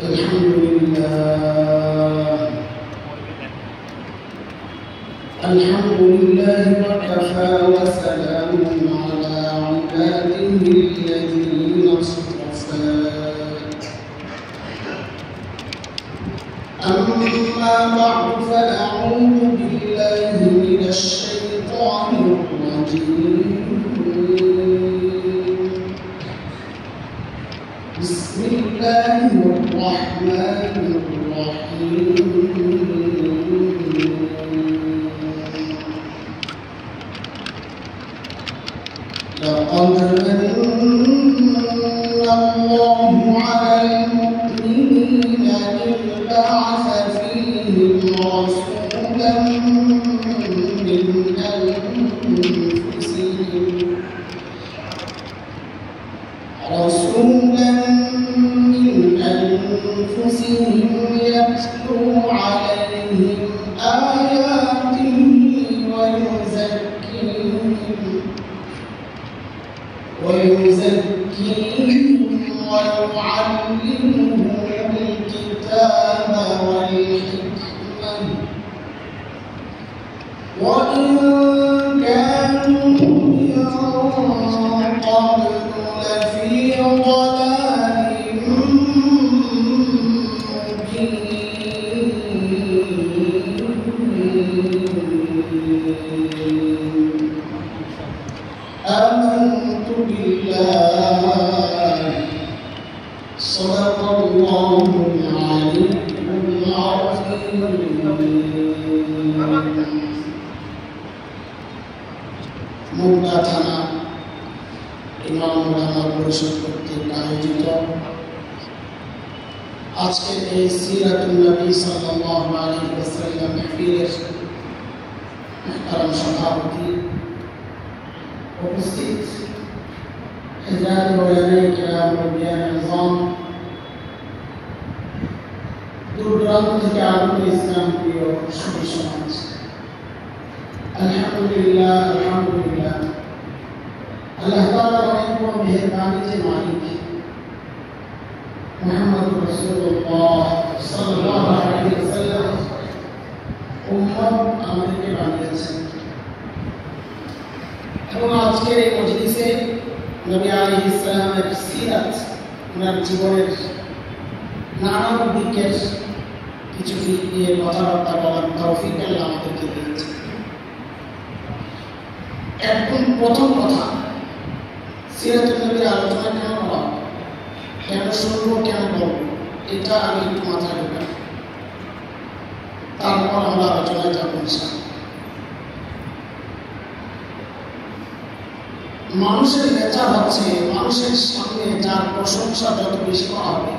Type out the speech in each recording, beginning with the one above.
الحمد لله وكفى وسلام على عباده الذين اصطفى أما بعد فأعوذ بالله من الشيطان الرجيم بسم الله الرحمن الرحيم لقد من الله على المؤمنين إذ بعث فيهم رسولا من أنفسهم يتلو عليهم آياته ويزكيهم ويعلمهم الكتاب والحكمة وإن كانوا من قبل لفي ضلال مبين آمنت بالله صدق الله العلي العظيم মুগদা থানা ইমাম ওলামা পরিষদ কর্তৃক আয়োজিত আজকের এই সিরাতুন নবী সাল্লাল্লাহু আলাইহি ওয়াসাল্লাম মাহফিলের মুহতারাম সভাপতি উপস্থিত হযরত ওলামায়ে কেরাম মুরব্বিয়ান আযম দূর দূরান্ত থেকে আগত ইসলাম প্রিয় সুধী সমাজ আলহামদুলিল্লাহ আল্লাহ তাআলা অনেক বড় মেহেরবানি যে মালিক মুহাম্মদুর রাসূলুল্লাহ সাল্লাল্লাহু আলাইহি ওয়াসাল্লাম উম্মত আমাদেরকে বানিয়েছেন এবং আজকের এই মজলিসে নবী আলাইহিস সালামের সিরাত ওনার জীবনের নানান দিকের কিছু দিক নিয়ে কথাবার্তা বলার তৌফিক আল্লাহ আমাদেরকে দিয়েছে। একদম প্রথম কথা, সিরাতুন নবীর আলোচনা কেন করা, কেন শুনবো, কেন বলবো, এটা আমি একটু মাথায় ঢোকাই, তারপর আমরা আলোচনায় যাবো ইনশাআল্লাহ। মানুষের নেচার হচ্ছে মানুষের সামনে যার প্রশংসা যত বেশি করা হবে,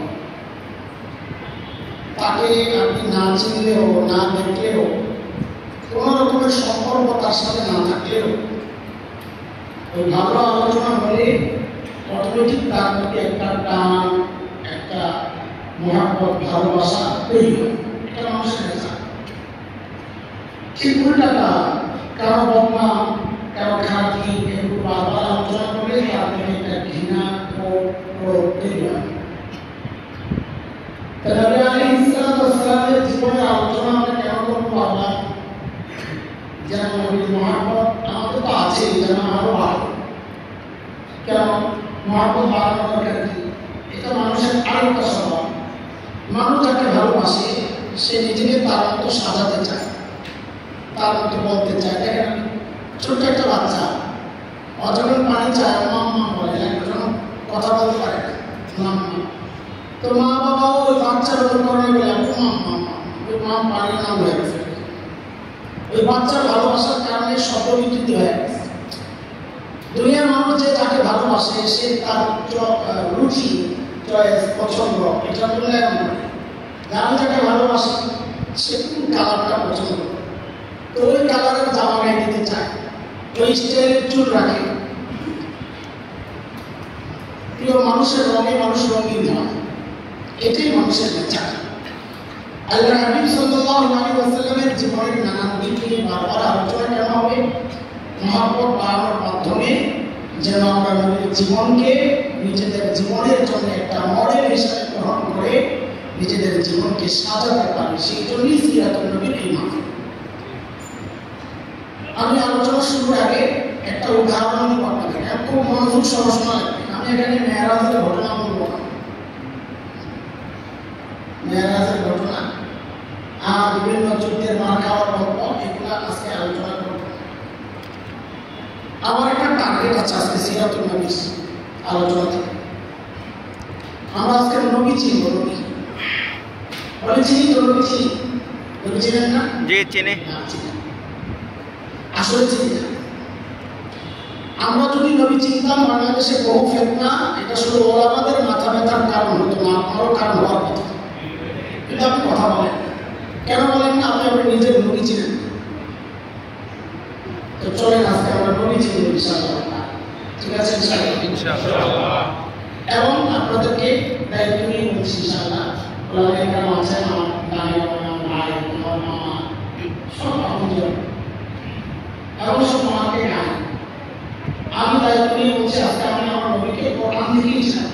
তাকে আপনি না চিনলেও না দেখলেও, কোন রকমের সম্পর্ক তার সাথে না থাকলেও, ওই ভালো আলোচনা হলে অটোমেটিক তার প্রতি একটা টান, একটা মহাব্বত, ভালোবাসা তৈরি হয়। এটা মানুষের নেচার। ঠিক উল্টাটা, কারো বদনাম, কারো খাতি, এগুলো বারবার আলোচনা করলে তার মধ্যে একটা ঘৃণা তৈরি হয়। নবী আলাইহিস সালামের জীবনের আলোচনা আমরা কেন করবো? আবার যেন নবীর মহাব্বত আমাদের তো আছেই, যেন আরো বাড়ে। কেন মহাব্বত বাড়ানোর দরকার কি? এটা মানুষের আরেকটা স্বভাব। মানুষ যাকে ভালোবাসে সে নিজেকে তার মতো সাজাতে চায়, তার মতো বলতে চায়। দেখেন, ছোট্ট একটা বাচ্চা অযখন পানি চায় মাম্মা বলে, যখন কথা বলতে পারে না মাম্মা, তো মা বাবা ওই বাচ্চার অনুকরণে বলে মাম্মা, ওই মা পানির নাম হয়ে গেছে। ওই বাচ্চার ভালোবাসার কারণে শব্দ বিকৃতি হয়ে গেছে। দুনিয়ার মানুষ যে যাকে ভালোবাসে সে তার রুচি, চয়েস, পছন্দ এটা বললে যারা যাকে ভালোবাসে সে কোন কালারটা পছন্দ করে, তো ওই কালারের জামা গায়ে দিতে চায়, ওই স্টাইলের চুল রাখে। প্রিয় মানুষের রঙে মানুষ রঙিন হয়, এটাই মানুষের নেচার। আল্লাহ হাবিব সাল্লাল্লাহু আলাইহি ওয়াসাল্লামের জীবনের নানান দিক নিয়ে বারবার আলোচনা কেন হবে? মহব্বত বাড়ানোর মাধ্যমে যেন আমরা নবীর জীবনকে নিজেদের জীবনের জন্য একটা মডেল হিসেবে গ্রহণ করে জীবনকে সাজাতে পারে, সেই জন্যই সিরাতুন নবীর এই মাহফিল। আমি আলোচনা শুরুর আগে একটা উদাহরণ দিব আপনাদের, খুব মনোযোগ সহসনা লাগবে। আমি এখানে মেরাজের ঘটনা বলবো না, মেরাজের ঘটনা আর বিভিন্ন যুদ্ধের মার খাওয়ার গল্প এগুলো আজকে আলোচনা করব। আমার একটা টার্গেট আছে আজকে সিরাতুন নবীর আলোচনা থেকে। আমরা আজকে নবী চিনব, নবী বলে চিনি তো, নবী চিনি, নবী চিনেন না? জি চিনি। আসলে চিনি না। আমরা যদি নবী চিনতাম, বাংলাদেশে বহু ফিতনা, এটা শুধু ওলামাদের মাথা ব্যথার কারণ হতো না, আপনারও কারণ হওয়ার কথা। কিন্তু আপনি কথা বলেন কেন, বলেন না? আপনি আপনি নিজের নবী চিনেন। তো চলেন আজকে আমরা নবী চিনব ইনশাআল্লাহ, ঠিক আছে? ইনশাআল্লাহ। এবং আপনাদেরকে দায়িত্ব নিয়ে বলছি ইনশাআল্লাহ, ওলামায়ে কেরাম আছেন, আমার ভাই, আমার ভাই, আমার মামা, সব আপনজন, এবং সব মামাকে গান। আমি দায়িত্ব নিয়ে বলছি আজকে আমি আমার নবীকে কোরআন থেকেই ছিলাম।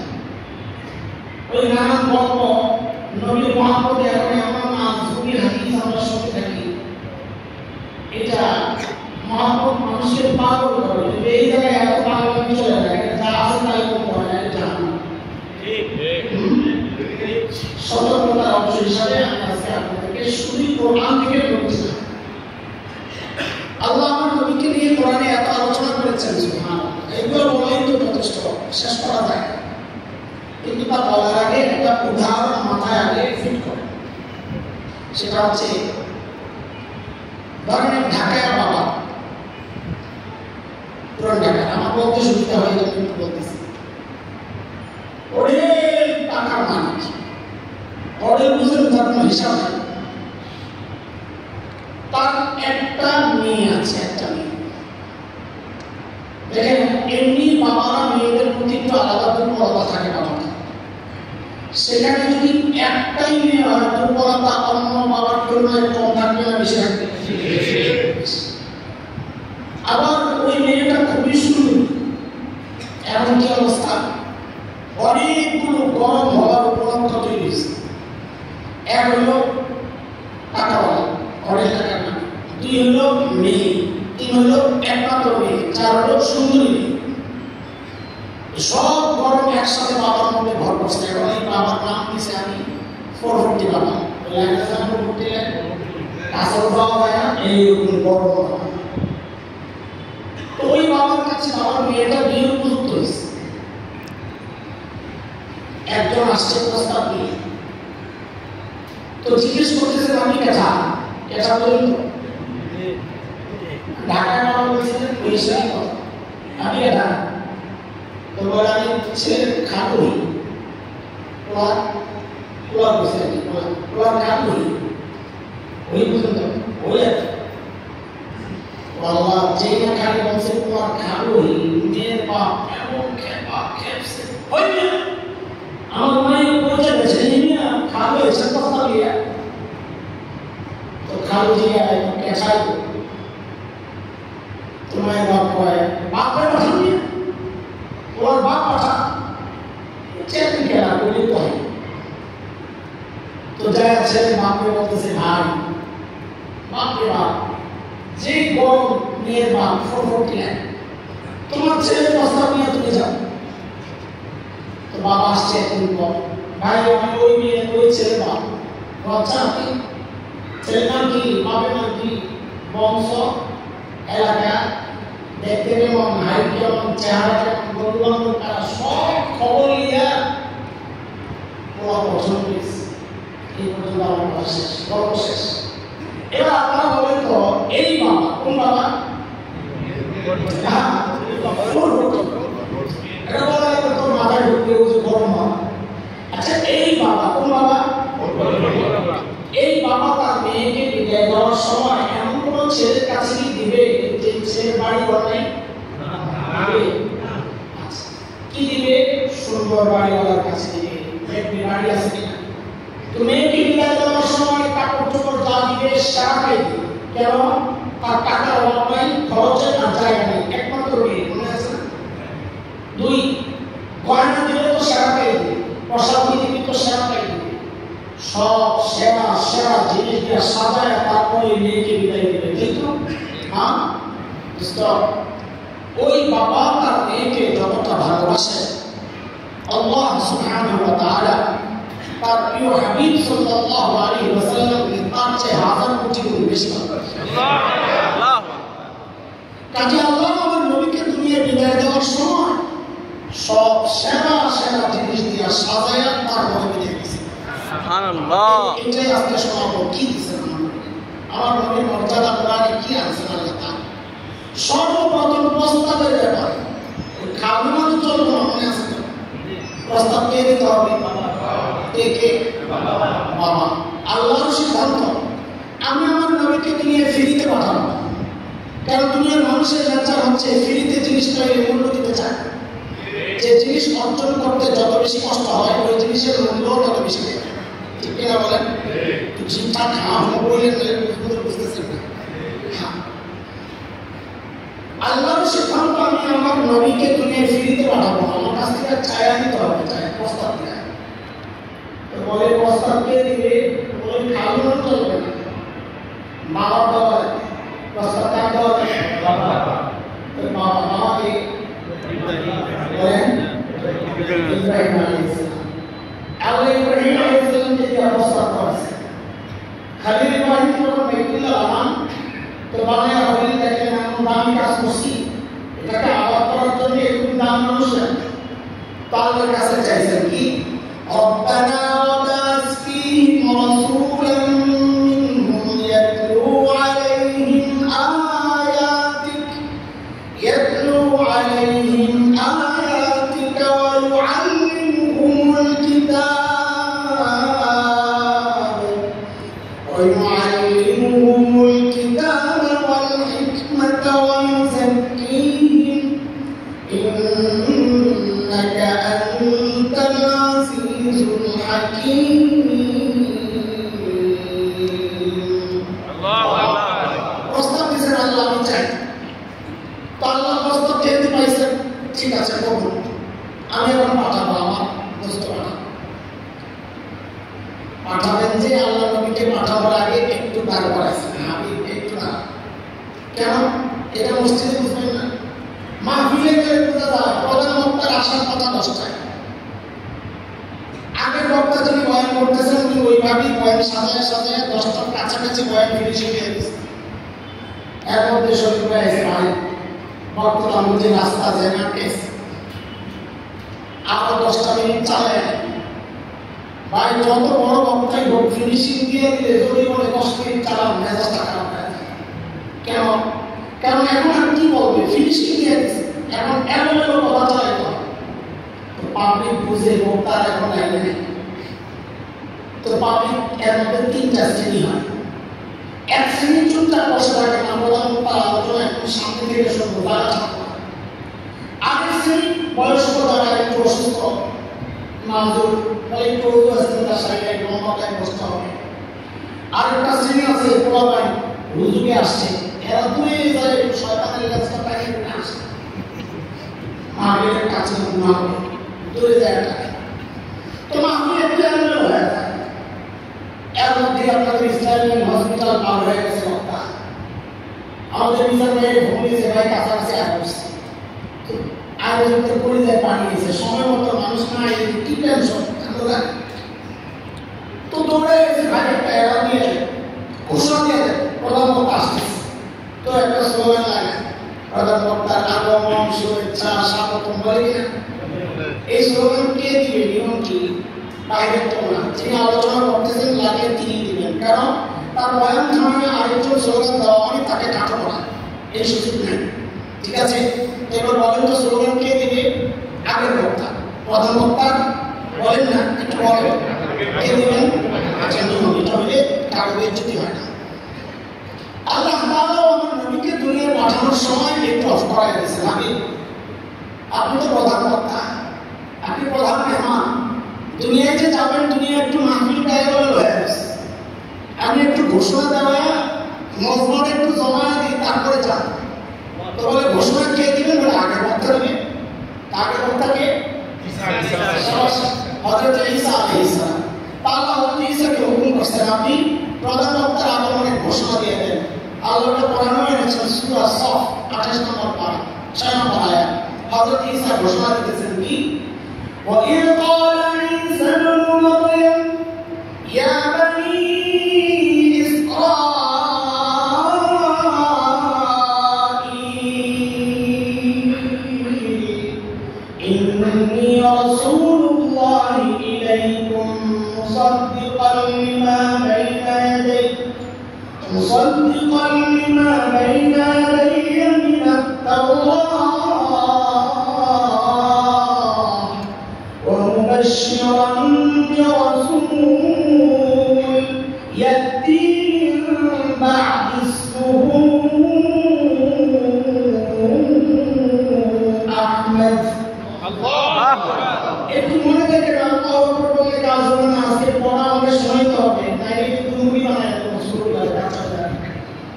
ওই নানান গল্প, নবীর মহাপদে এখন আমার নাজুকের হাদিস আমরা শুনতে থাকি, এটা মহাপদ মানুষকে পাগল করে। এই জায়গায় এত পাগল চলে যায়, যা আছে তাই করতে হয়, জাহান্নাম। সতর্কতার অংশ হিসাবে আমি আজকে আপনাদেরকে শুধু কোরআন থেকে বলছিলাম। আল্লাহ আমার নবীকে নিয়ে কোরআনে এত আলোচনা করেছেন, সুবহানাল্লাহ। এগুলো বলাই তো যথেষ্ট, শেষ করা যায় না। কিন্তু তা বলার আগে একটা উদাহরণ মাথায় আগে ফিট করে, সেটা হচ্ছে ধরেন ঢাকায় বাবা, পুরান ঢাকা, আমার বলতে সুবিধা হয়ে যাবে কিন্তু বলতেছি, অনেক টাকার মালিক, অনেক বুঝেন, তার কোনো হিসাব নেই। তার একটা মেয়ে আছে, একটা মেয়ে। দেখেন এমনি বাবারা মেয়েদের প্রতি একটু আলাদা দুর্বলতা থাকে বাবার, সেখানে যদি একটাই মেয়ে হয়, দুর্বলতা অন্য বাবার তুলনায় কম থাকবে না বেশি থাকবে? আবার ওই মেয়েটা খুবই সুন্দর, এমন কি অবস্থা, অনেকগুলো গরম হওয়ার উপলব্ধ তৈরি হয়েছে। এক হলো টাকাওয়ালা, অনেক টাকার না, দুই হলো মেয়ে, তিন হলো একমাত্র মেয়ে, চার হলো সুন্দরী। সব গরম একসাথে বাবার মধ্যে ভর করছে। এবং এই বাবার নাম দিয়েছে আমি 440 বাবা, আসল বাবা হয় না, এইরকম বড় বাবা। তো ওই বাবার কাছে বাবার মেয়েটা বিয়ে উপযুক্ত হয়েছে। একজন আসছে প্রস্তাব নিয়ে, তো জিজ্ঞেস করতেছেন আমি কেটা, কেটা বলেন তো, ঢাকায় বাবা বলছিলেন বৈশাখী কথা, আমি কেটা, তো বলে আমি ছেলের খাটুই, পোলা বসে আর কি, পোলার খাটুই, ওই পর্যন্ত ওই আর আল্লাহ যেই না খালি বলছে পোলার খাটুই, মেয়ের বাপ এমন খেপা খেপছে, ওই মেয়ে আমার মায়ের পৌঁছে গেছে, এই মেয়ে খাবো এসে কথা দিয়ে, তো খালু দিয়ে কেঁচাই তোমার বাপ কয়, বাপের পাঠান দিয়ে ওর বাপ পাঠা চেতন খেলা বলি তো হয়। তো যায় ছেলে বাপকে বলতেছে, ভাই বাপরে বাপ, যে গরম মেয়ের বাপ 440 লাখ, তোমার ছেলের প্রস্তাব নিয়ে তুমি যাও। তো বাবা আসছে একদিন পর, ভাই আমি ওই মেয়ে ওই ছেলে বাপ, আচ্ছা আপনি ছেলের নাম কি, বাপের নাম কি, বংশ, এলাকা, দেখতে কেমন, হাইট কেমন, চেহারা কেমন, বন্ধু বান্ধব কারা, সব খবর নিয়ে ওরা পছন্দ করেছে। এই পর্যন্ত আমার কথা শেষ, গল্প শেষ। এবার আপনারা বলেন তো এই বাবা কোন বাবা? এটা বলা তো মাথায় ঢুকতে হচ্ছে গরম বাবা। আচ্ছা এই বাবা কোন বাবা? এই বাবা তার মেয়েকে বিদায় দেওয়ার সময় এমন কোন ছেলের কাছে কি দিবে যে ছেলের বাড়ি ঘর নেই? কি দিবে? সুন্দর বাড়িওয়ালার কাছে দিবে, একটি বাড়ি আছে কিনা। তো মেয়েকে বিদায় দেওয়ার সময় কাপড় চোপড় যা দিবে সারাটাই দিবে। কেন? তার টাকার অভাব নাই, খরচের আর জায়গা নেই, একমাত্র মেয়ে, মনে আছে না? দুই, গয়না দিলে তো সারাটাই দিবে, প্রসাদ দিলে তো সারাটাই দিবে, সব সেরা সেরা জিনিস দিয়ে সাজায় তারপরে মেয়েকে বিদায় দেবে, ঠিক তো? হ্যাঁ, ওই বাবা তার মেয়েকে যতটা ভালোবাসে আল্লাহ সুবহানাহু ওয়া তাআলা তার প্রিয় হাবিব সাল্লাল্লাহু আলাইহি ওয়াসাল্লামকে তার চেয়ে হাজার কোটি গুণ বেশি ভালোবাসে। আল্লাহ কাজে আল্লাহ আমার নবীকে দুনিয়ায় বিদায় দেওয়ার সময় সব সেরা সেরা জিনিস দিয়ে সাজায় তারপরে বিদায় দিয়েছে। সুবহানাল্লাহ। এটাই আজকে শোনাবো কি দিয়েছেন আমার নবীর মর্যাদা কোরআনে কি আছে আল্লাহ তাআলা। সর্বপ্রথম প্রস্তাবের ব্যাপারে খাওয়ানো চলবে না, মনে আছে? প্রস্তাব কে দিতে হবে? কে? বাবা। আল্লাহর সিদ্ধান্ত আমি আমার নবীকে দুনিয়ায় ফ্রিতে পাঠাবো, কারণ দুনিয়ার মানুষের নেচার হচ্ছে ফ্রিতে জিনিসটা মূল্য দিতে চায়। যে জিনিস অর্জন করতে যত বেশি কষ্ট হয় ওই জিনিসের মূল্য তত বেশি দেয়, ঠিক কিনা বলেন? ঠিকঠাক বুঝতেছেন না? আল্লাহর সিদ্ধান্ত আমি আমার নবীকে দুনিয়ায় ফিরিতে পাঠাবো, আমার কাছ থেকে চায়া নিতে হবে, চায় প্রস্তাব দেয়। বলে প্রস্তাব কে দিবে? বলে খাওয়ানো চলবে না, বাবা দেওয়া প্রস্তাব কার দেওয়া? বাবাকে বলেন ইব্রাহিম আলাইহিস সালাম। আল্লাহ ইব্রাহিম আলাইহিস সালামকে দিয়ে প্রস্তাব করেছে। খালিল ইব্রাহিম যখন বাইতুল্লাহ বানান তো বানায় হলি দেখেন এমন দামি কাজ করছি, এটাকে আবাদ করার জন্য একটু দাম মানুষ তাদের কাছে চাইছেন কি? রব্বানা ওয়াবাস ফীহিম রাসূলান মিনহুম ইয়াতলু আলাইহিম আয়াতিকা ওয়া ইউআল্লিমুহুমুল কিতাব ওয়াল হিকমাতা ওয়া ইউযাক্কিহিম ইন্নাকা আনতাল আজিজুল হাকীম। আল্লাহু আকবার। প্রস্তাব দিয়েছেন আল্লাহ, আমি চাই। তো আল্লাহ প্রস্তাব যেহেতু পাইছেন, ঠিক আছে কবুল, আমি এখন পাঠাবো, আমার দোস্ত পাঠাবেন। যে আল্লাহ নবীকে পাঠাবার আগে একটু দাঁড় করাইছেন, আমি একটু না কেন? এটা মসজিদে বুঝবেন না, মাহফিলে গেলে বোঝা যায় প্রধান বক্তার আসার কথা 10টায়। আগের বক্তা যিনি বয়ান করতেছেন উনি ওইভাবেই বয়ান সাজায় সাজায় 10টার কাছাকাছি বয়ান ফিনিশিং হয়ে গেছে। এর মধ্যে শরীর হয়ে গেছে ভাই বর্তমান যে রাস্তা যে না কেস আরো 10টা মিনিট চালায় ভাই, যত বড় বক্তাই হোক ফিনিশিং দিয়ে দিলে যদি বলে 10 মিনিট চালান মেজাজটা খারাপ হয়ে যায়। কেন? কারণ এখন আর কি বলবে, ফিনিশিং দিয়ে দিচ্ছে, এখন এমন কথা চালাইতে হবে। তো পাবলিক বুঝে বক্তার এখন লাইনে নেই, তো পাবলিক এর মধ্যে 3টা শ্রেণী হয়। এক শ্রেণী চুপচাপ বসে থাকে না, প্রধান বক্তার আলোচনা একটু শান্তি থেকে শুনবো, তারা থাকবে। আরেক শ্রেণী বয়স্ক যারা একটু অসুস্থ মাজুর বলে একটু তার সাইডে লম্বাটায় বসতে হবে। আরেকটা শ্রেণী আছে পোলাপাই হুজুকে আসছে, এরা দূরে যায় একটু শয়তানের কাজটা পাইলে আসে, মাহফিলের কাছে না হবে দূরে যায় থাকে। তো মাহফিল একটু এমন হয়ে যায়। এর মধ্যে আপনাদের ইসলামিক হসপিটাল পার হয়ে গেছে বক্তা, আমাদের বিচার ভাই ভূমি যে ভাই কাছাকাছি আসছে, আয়োজকদের পরিচয় পাঠিয়েছে সময় মতো মানুষ না কি টেনশন তো দৌড়ে গেছে ভাই একটা এরা দিয়ে ঘোষণা দিয়ে প্রধান বক্তা আসতেছে। তো একটা স্লোগান লাগে প্রধান বক্তার আগমন শুভেচ্ছা স্বাগতম বলে কিনা, এই স্লোগান কে দিবে? নিয়ম কি? বাইরে তো না, যিনি আলোচনা করতেছেন লাগে তিনি দিবেন, কারণ তার বয়ান থামানে আরেকজন স্লোগান দেওয়া মানে তাকে কাটা পড়া, এই সুযোগ নেই। ঠিক আছে, এবার বলেন তো স্লোগান কে দিবে? আগের বক্তা, প্রধান বক্তা বলেন না, একটু বলেন কে দিবেন? আচ্ছা নিয়ম, এটা হলে কারো বেজ্জতি হয় না। আল্লাহ তাআলা আমার নবীকে দুনিয়ায় পাঠানোর সময় একটু অফ করাই দিয়েছেন। আপনি তো প্রধান বক্তা, আপনি প্রধান মেহমান, দুনিয়ায় যে যাবেন দুনিয়া একটু মাহফিল গায়ে হয়ে গেছে, আমি একটু ঘোষণা দেওয়া মজমাটা একটু জমা দিই তারপরে যান। তো বলে ঘোষণা কে দিবেন? বলে আগের বক্তা দিবেন। আগের বক্তাকে হযরত ঈসা আলাইহিস সালাম। আল্লাহ হযরত ঈসাকে করছেন? আপনি প্রধান বক্তার আগমনের ঘোষণা দিয়ে দেন। আল্লাহ কোরআনে এনেছেন সূরা সফ 28 নম্বর পারা 6 নম্বর আয়াত। হযরত ঈসা ঘোষণা দিতেছেন কি? وَإِذْ قَالَ عِيسَى ابْنُ مَرْيَمَ يَا بَنِي إِنِّي رَسُولُ اللَّهِ إِلَيْكُمْ مُصَدِّقًا لِمَا بَيْنَ يَدَيَّ مِنَ التَّوْرَاةِ وَمُبَشِّرًا بِرَسُولٍ يَأْتِي مِن بَعْدِي اسْمُهُ أحمد। একটু মনে থেকে আল্লাহু আকবার বলে কাজ হবে না। আজকে পড়া আমাদের শোনাইতে হবে, তাই একটু মুভি বানায় শুরু করে বাচ্চাদের।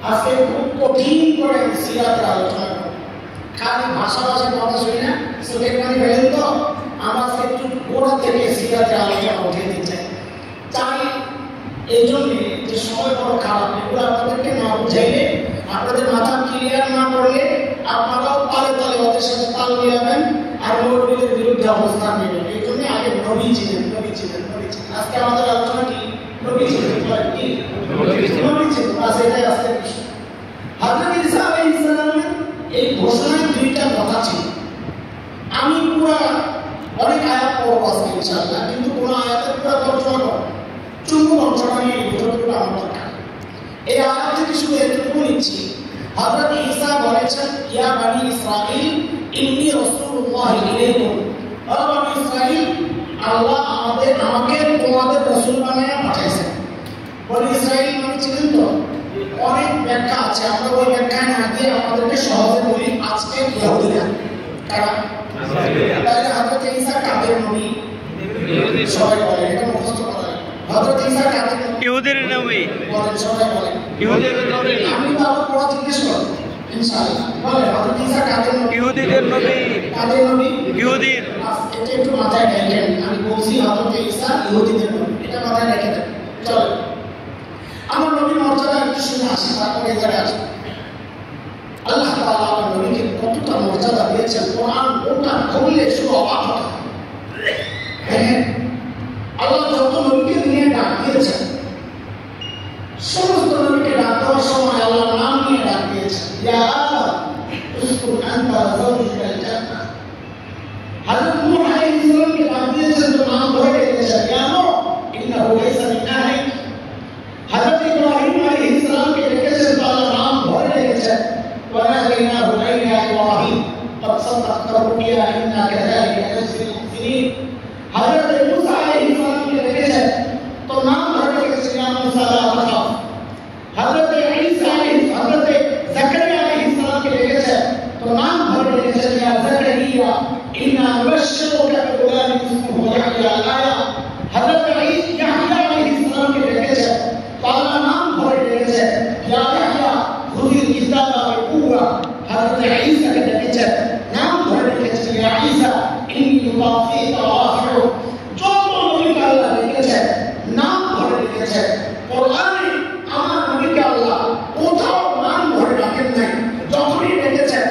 আজকে খুব কঠিন করে সিরাতের আলোচনা করব। খালি ভাষাভাষী কথা শুনি না, চোখের পানি ফেলেন তো। আমরা আজকে একটু গোড়া থেকে সিরাতের আলোচনা উঠিয়ে দিতে চাই। এই জন্যে যে সময় বড় খারাপ, এগুলো আপনাদেরকে না বুঝাইলে, আপনাদের মাথা ক্লিয়ার না করলে আপনারাও তালে তালে ওদের সাথে তাল মিলাবেন আর মৌলবীদের বিরুদ্ধে অবস্থান নেবেন। এই জন্য আগে নবী ছিলেন। আজকে আমাদের আলোচনা কি? নবী ছিলেন। বাস এটাই আজকে বিষয়। হযরত ঈসা আলাইহিস সালামের এই ঘোষণায় দুইটা কথা ছিল। আমি পুরো অনেক আয়াত পড়ব আজকে ইনশাআল্লাহ, কিন্তু কোন আয়াতের পুরো তর্জমা করব, চুম্বক অংশটা নিয়ে যতটুকু আমার দরকার। এই আয়াত থেকে শুধু এতটুকু নিচ্ছি, হযরত ঈসা বলেছেন, ইয়া বনি ইসরাঈল ইন্নী রাসূলুল্লাহি ইলাইকুম। ও বনি ইসরাঈল, আল্লাহ আমাকে তোমাদের রাসূল বানিয়ে পাঠিয়েছেন। বনি ইসরাঈল মানে ছিলেন তো অনেক ব্যাখ্যা আছে, আমরা ওই ব্যাখ্যায় না গিয়ে আমাদেরকে সহজে বলি আজকে ইহুদিরা কারা? তাহলে হযরত ঈসা কাদের নবী? সবাই বলে, এটা মুখস্থ করা। হযরত ঈসা কাদের নবী? ইহুদির নবী। বলেন, সবাই বলেন ইহুদির নবী। আমি তো আবার পড়া জিজ্ঞেস করব ইনশাআল্লাহ। বলে হযরত ঈসা কাদের নবী? ইহুদিদের নবী। কাদের নবী? ইহুদির। এটা একটু মাথায় রাখেন, আমি বলছি হযরত ঈসা ইহুদিদের নবী, এটা মাথায় রেখে দেন। চলো আমার নবীর মর্যাদা একটু শুনে আসি, তারপরে এখানে আসি। আল্লাহ তাআলা আমার নবীকে কতটা মর্যাদা দিয়েছেন, কোরআন ওটা খুললে শুধু অবাক হতে হয়। আল্লাহ যত নবীকে নিয়ে ডাক দিয়েছেন, সমস্ত নবীকে ডাক দেওয়ার সময় আল্লাহ নাম নিয়ে ডাক দিয়েছেন। ইয়া আদম উসকুন আনতা ওয়া যাওজুকাল জান্নাহ। হযরত নূহ আলাইহিস সালামকে ডাক দিয়েছেন, তো নাম ধরে ডেকেছেন, ইয়া নূহ ইন্নাহু লাইসা মিন আহলিক। হযরত ইব্রাহিম আলাইহিস সালামকে ডেকেছেন, তো আল্লাহ নাম ধরে ডেকেছেন, ওয়া নাদাইনাহু ইয়া ইব্রাহিম قد صدقت الرؤيا إنا كذلك نجزي المحسنين। হযরত মুসা আলাইহিস সালামকে ডেকেছেন, তো নাম ধরে ডেকেছেন, ইয়া মুসা লা তাখাফ। হযরত ঈসা হযরত যাকারিয়া আলাইহিস সালামকে ডেকেছেন, তো নাম ধরে ডেকেছেন, ইয়া যাকারিয়া ইন্না নুবাশশিরুকা বিগুলামিন ইসমুহু ইয়াহইয়া। আয়া হযরত ইয়াহইয়া আলাইহিস সালামকে ডেকেছেন, তো আল্লাহ নাম ধরে ডেকেছেন, ইয়া ইয়াহইয়া খুযিল কিতাবা বিকুওয়া। হযরত ঈসাকে ডেকেছেন, নাম ধরে ডেকেছেন, ইয়া ঈসা ইন্নী মুতাওফিকা ওয়া রাফিউ। যত নবীকে আল্লাহ ডেকেছেন, নাম ধরে ডেকেছেন। কোরআনে আমার নবীকে আল্লাহ কোথাও নাম ধরে ডাকেন নাই। যখনই ডেকেছেন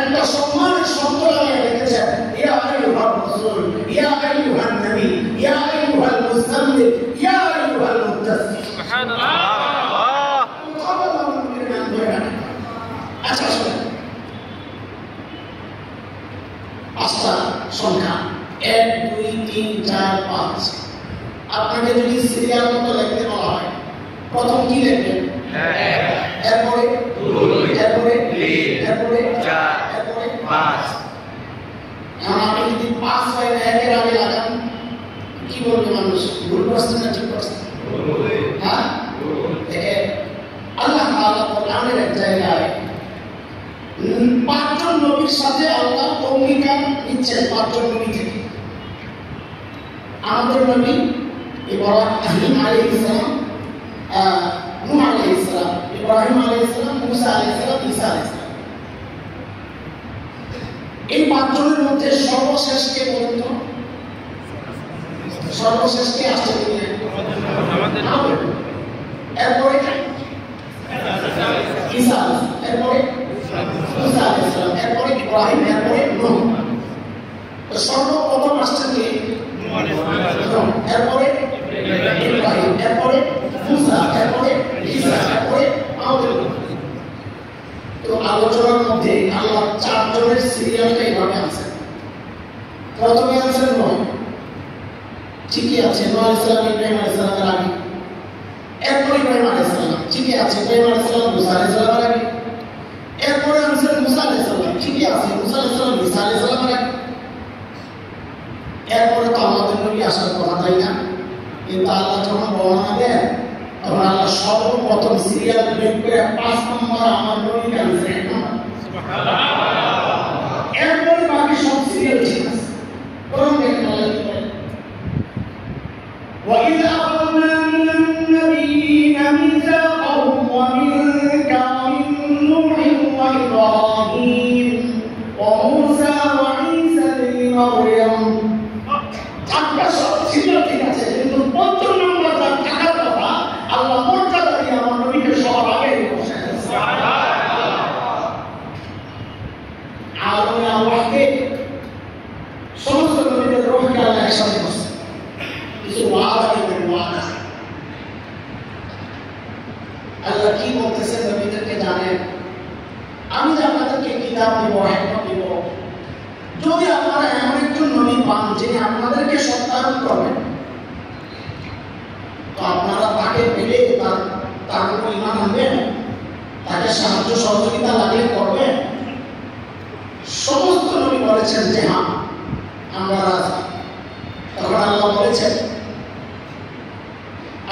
একটা সম্মানের শব্দ লাগিয়ে ডেকেছেন, ইয়া আইয়ুহার রাসূল, ইয়া আইয়ুহান নবী, ইয়া আইয়ুহাল মুযাম্মিল, ইয়া আইয়ুহাল মুদ্দাসসির। সুবহানাল্লাহ। কোথাও আমার নবীর নাম ধরে ডাকেন। আচ্ছা শুনুন, পাঁচটা সংখ্যা 1 2 3 4 5। আপনাকে যদি সিরিয়াল মতো লিখতে বলা হয়, প্রথম কি লিখবেন? 1, এরপরে 2, এরপরে 3, এরপরে 4, এরপরে 5। এখন আপনি যদি 5 হয় 1 এর আগে লাগান, কি বলবে মানুষ? ভুল করছেন না ঠিক করছেন? হ্যাঁ, দেখেন আল্লাহ তাআলা কোরআনের এক জায়গায় 5 জন নবীর সাথে আল্লাহ অঙ্গীকার নিচ্ছেন। 5 জন নবী থেকে আমাদের নবী ইব্রাহিম আলাইহিস সালাম, নূহ আলাইহিস সালাম, ইব্রাহিম আলাইহিস সালাম, মুসা আলাইহিস সালাম, ঈসা আলাইহিস সালাম। এই 5 জনের মধ্যে সর্বশেষ কে বলুন তো? সর্বশেষ কে আসছে দুনিয়ায়? এরপরে ঈসা, এরপরে মুসা আলাইহিস সালাম, এরপরে ইব্রাহিম, এরপরে নূহ। তো সর্বপ্রথম আসছে কে? নূহ আলাইহিস সালাম, এরপরে ইব্রাহিম, এরপরে মুসা, এরপরে ঈসা, এরপরে আমাদের। তো আলোচনার মধ্যে আল্লাহ চারজনের সিরিয়ালটা এইভাবে আছে। প্রথমে আছেন নূহ, ঠিকই আছে, নূহ আলাইহিস সালাম ইব্রাহিম আলাইহিস সালামের আগে। এরপরে ইব্রাহিম আলাইহিস সালাম, ঠিকই আছে, ইব্রাহিম আলাইহিস সালাম মুসা আলাইহিস সালামের আগে। এরপরে আছেন মুসা আলাইহিস সালাম, ঠিকই আছে, মুসা আলাইহিস সালাম ঈসা আলাইহিস সালামের আগে। এরপরে তো আমাদের নবী আসার কথা, তাই না? কিন্তু আল্লাহ যখন বর্ণনা দেন তখন আল্লাহ সর্বপ্রথম সিরিয়াল ব্রেক করে 5 নম্বর আমার নবীকে আনছে, 1 নম্বর। এরপরে বাকি সব সিরিয়াল ঠিক আছে। কোরআন দেখেন আল্লাহ কি বলেন, وَإِذْ أَخَذْنَا مِنَ النَّبِيِّينَ مِيثَاقَهُمْ وَمِنكَ وَمِن نُوحٍ وَإِبْرَاهِيمَ وَمُوسَى وَعِيسَى ابْنِ مَرْيَمَ। চারটা সব সিরিয়াল ঠিক আছে, কিন্তু ৫ম নম্বর যার থাকার কথা আল্লাহ মর্যাদা দিয়ে আমার নবীকে সবার আগে বসায় দিয়েছে। সুবহানাল্লাহ। আলামে আল্লাহকে সমস্ত নবীদের রূহকে আল্লাহ একসাথে করছে। কিছু ওয়াদা করবেন, ওয়াদা। আল্লাহ কি বলতেছেন নবীদেরকে জানেন? আমি যে আপনাদেরকে কিতাব দিব, হেকমত দিব, যদি আপনারা এমন একজন নবী পান যিনি আপনাদেরকে সত্যায়ন করবেন, তো আপনারা তাকে পেলে তার উপর ঈমান আনবেন, তাকে সাহায্য সহযোগিতা লাগলে করবেন। সমস্ত নবী বলেছেন যে হ্যাঁ আমরা রাজি। তখন আল্লাহ বলেছেন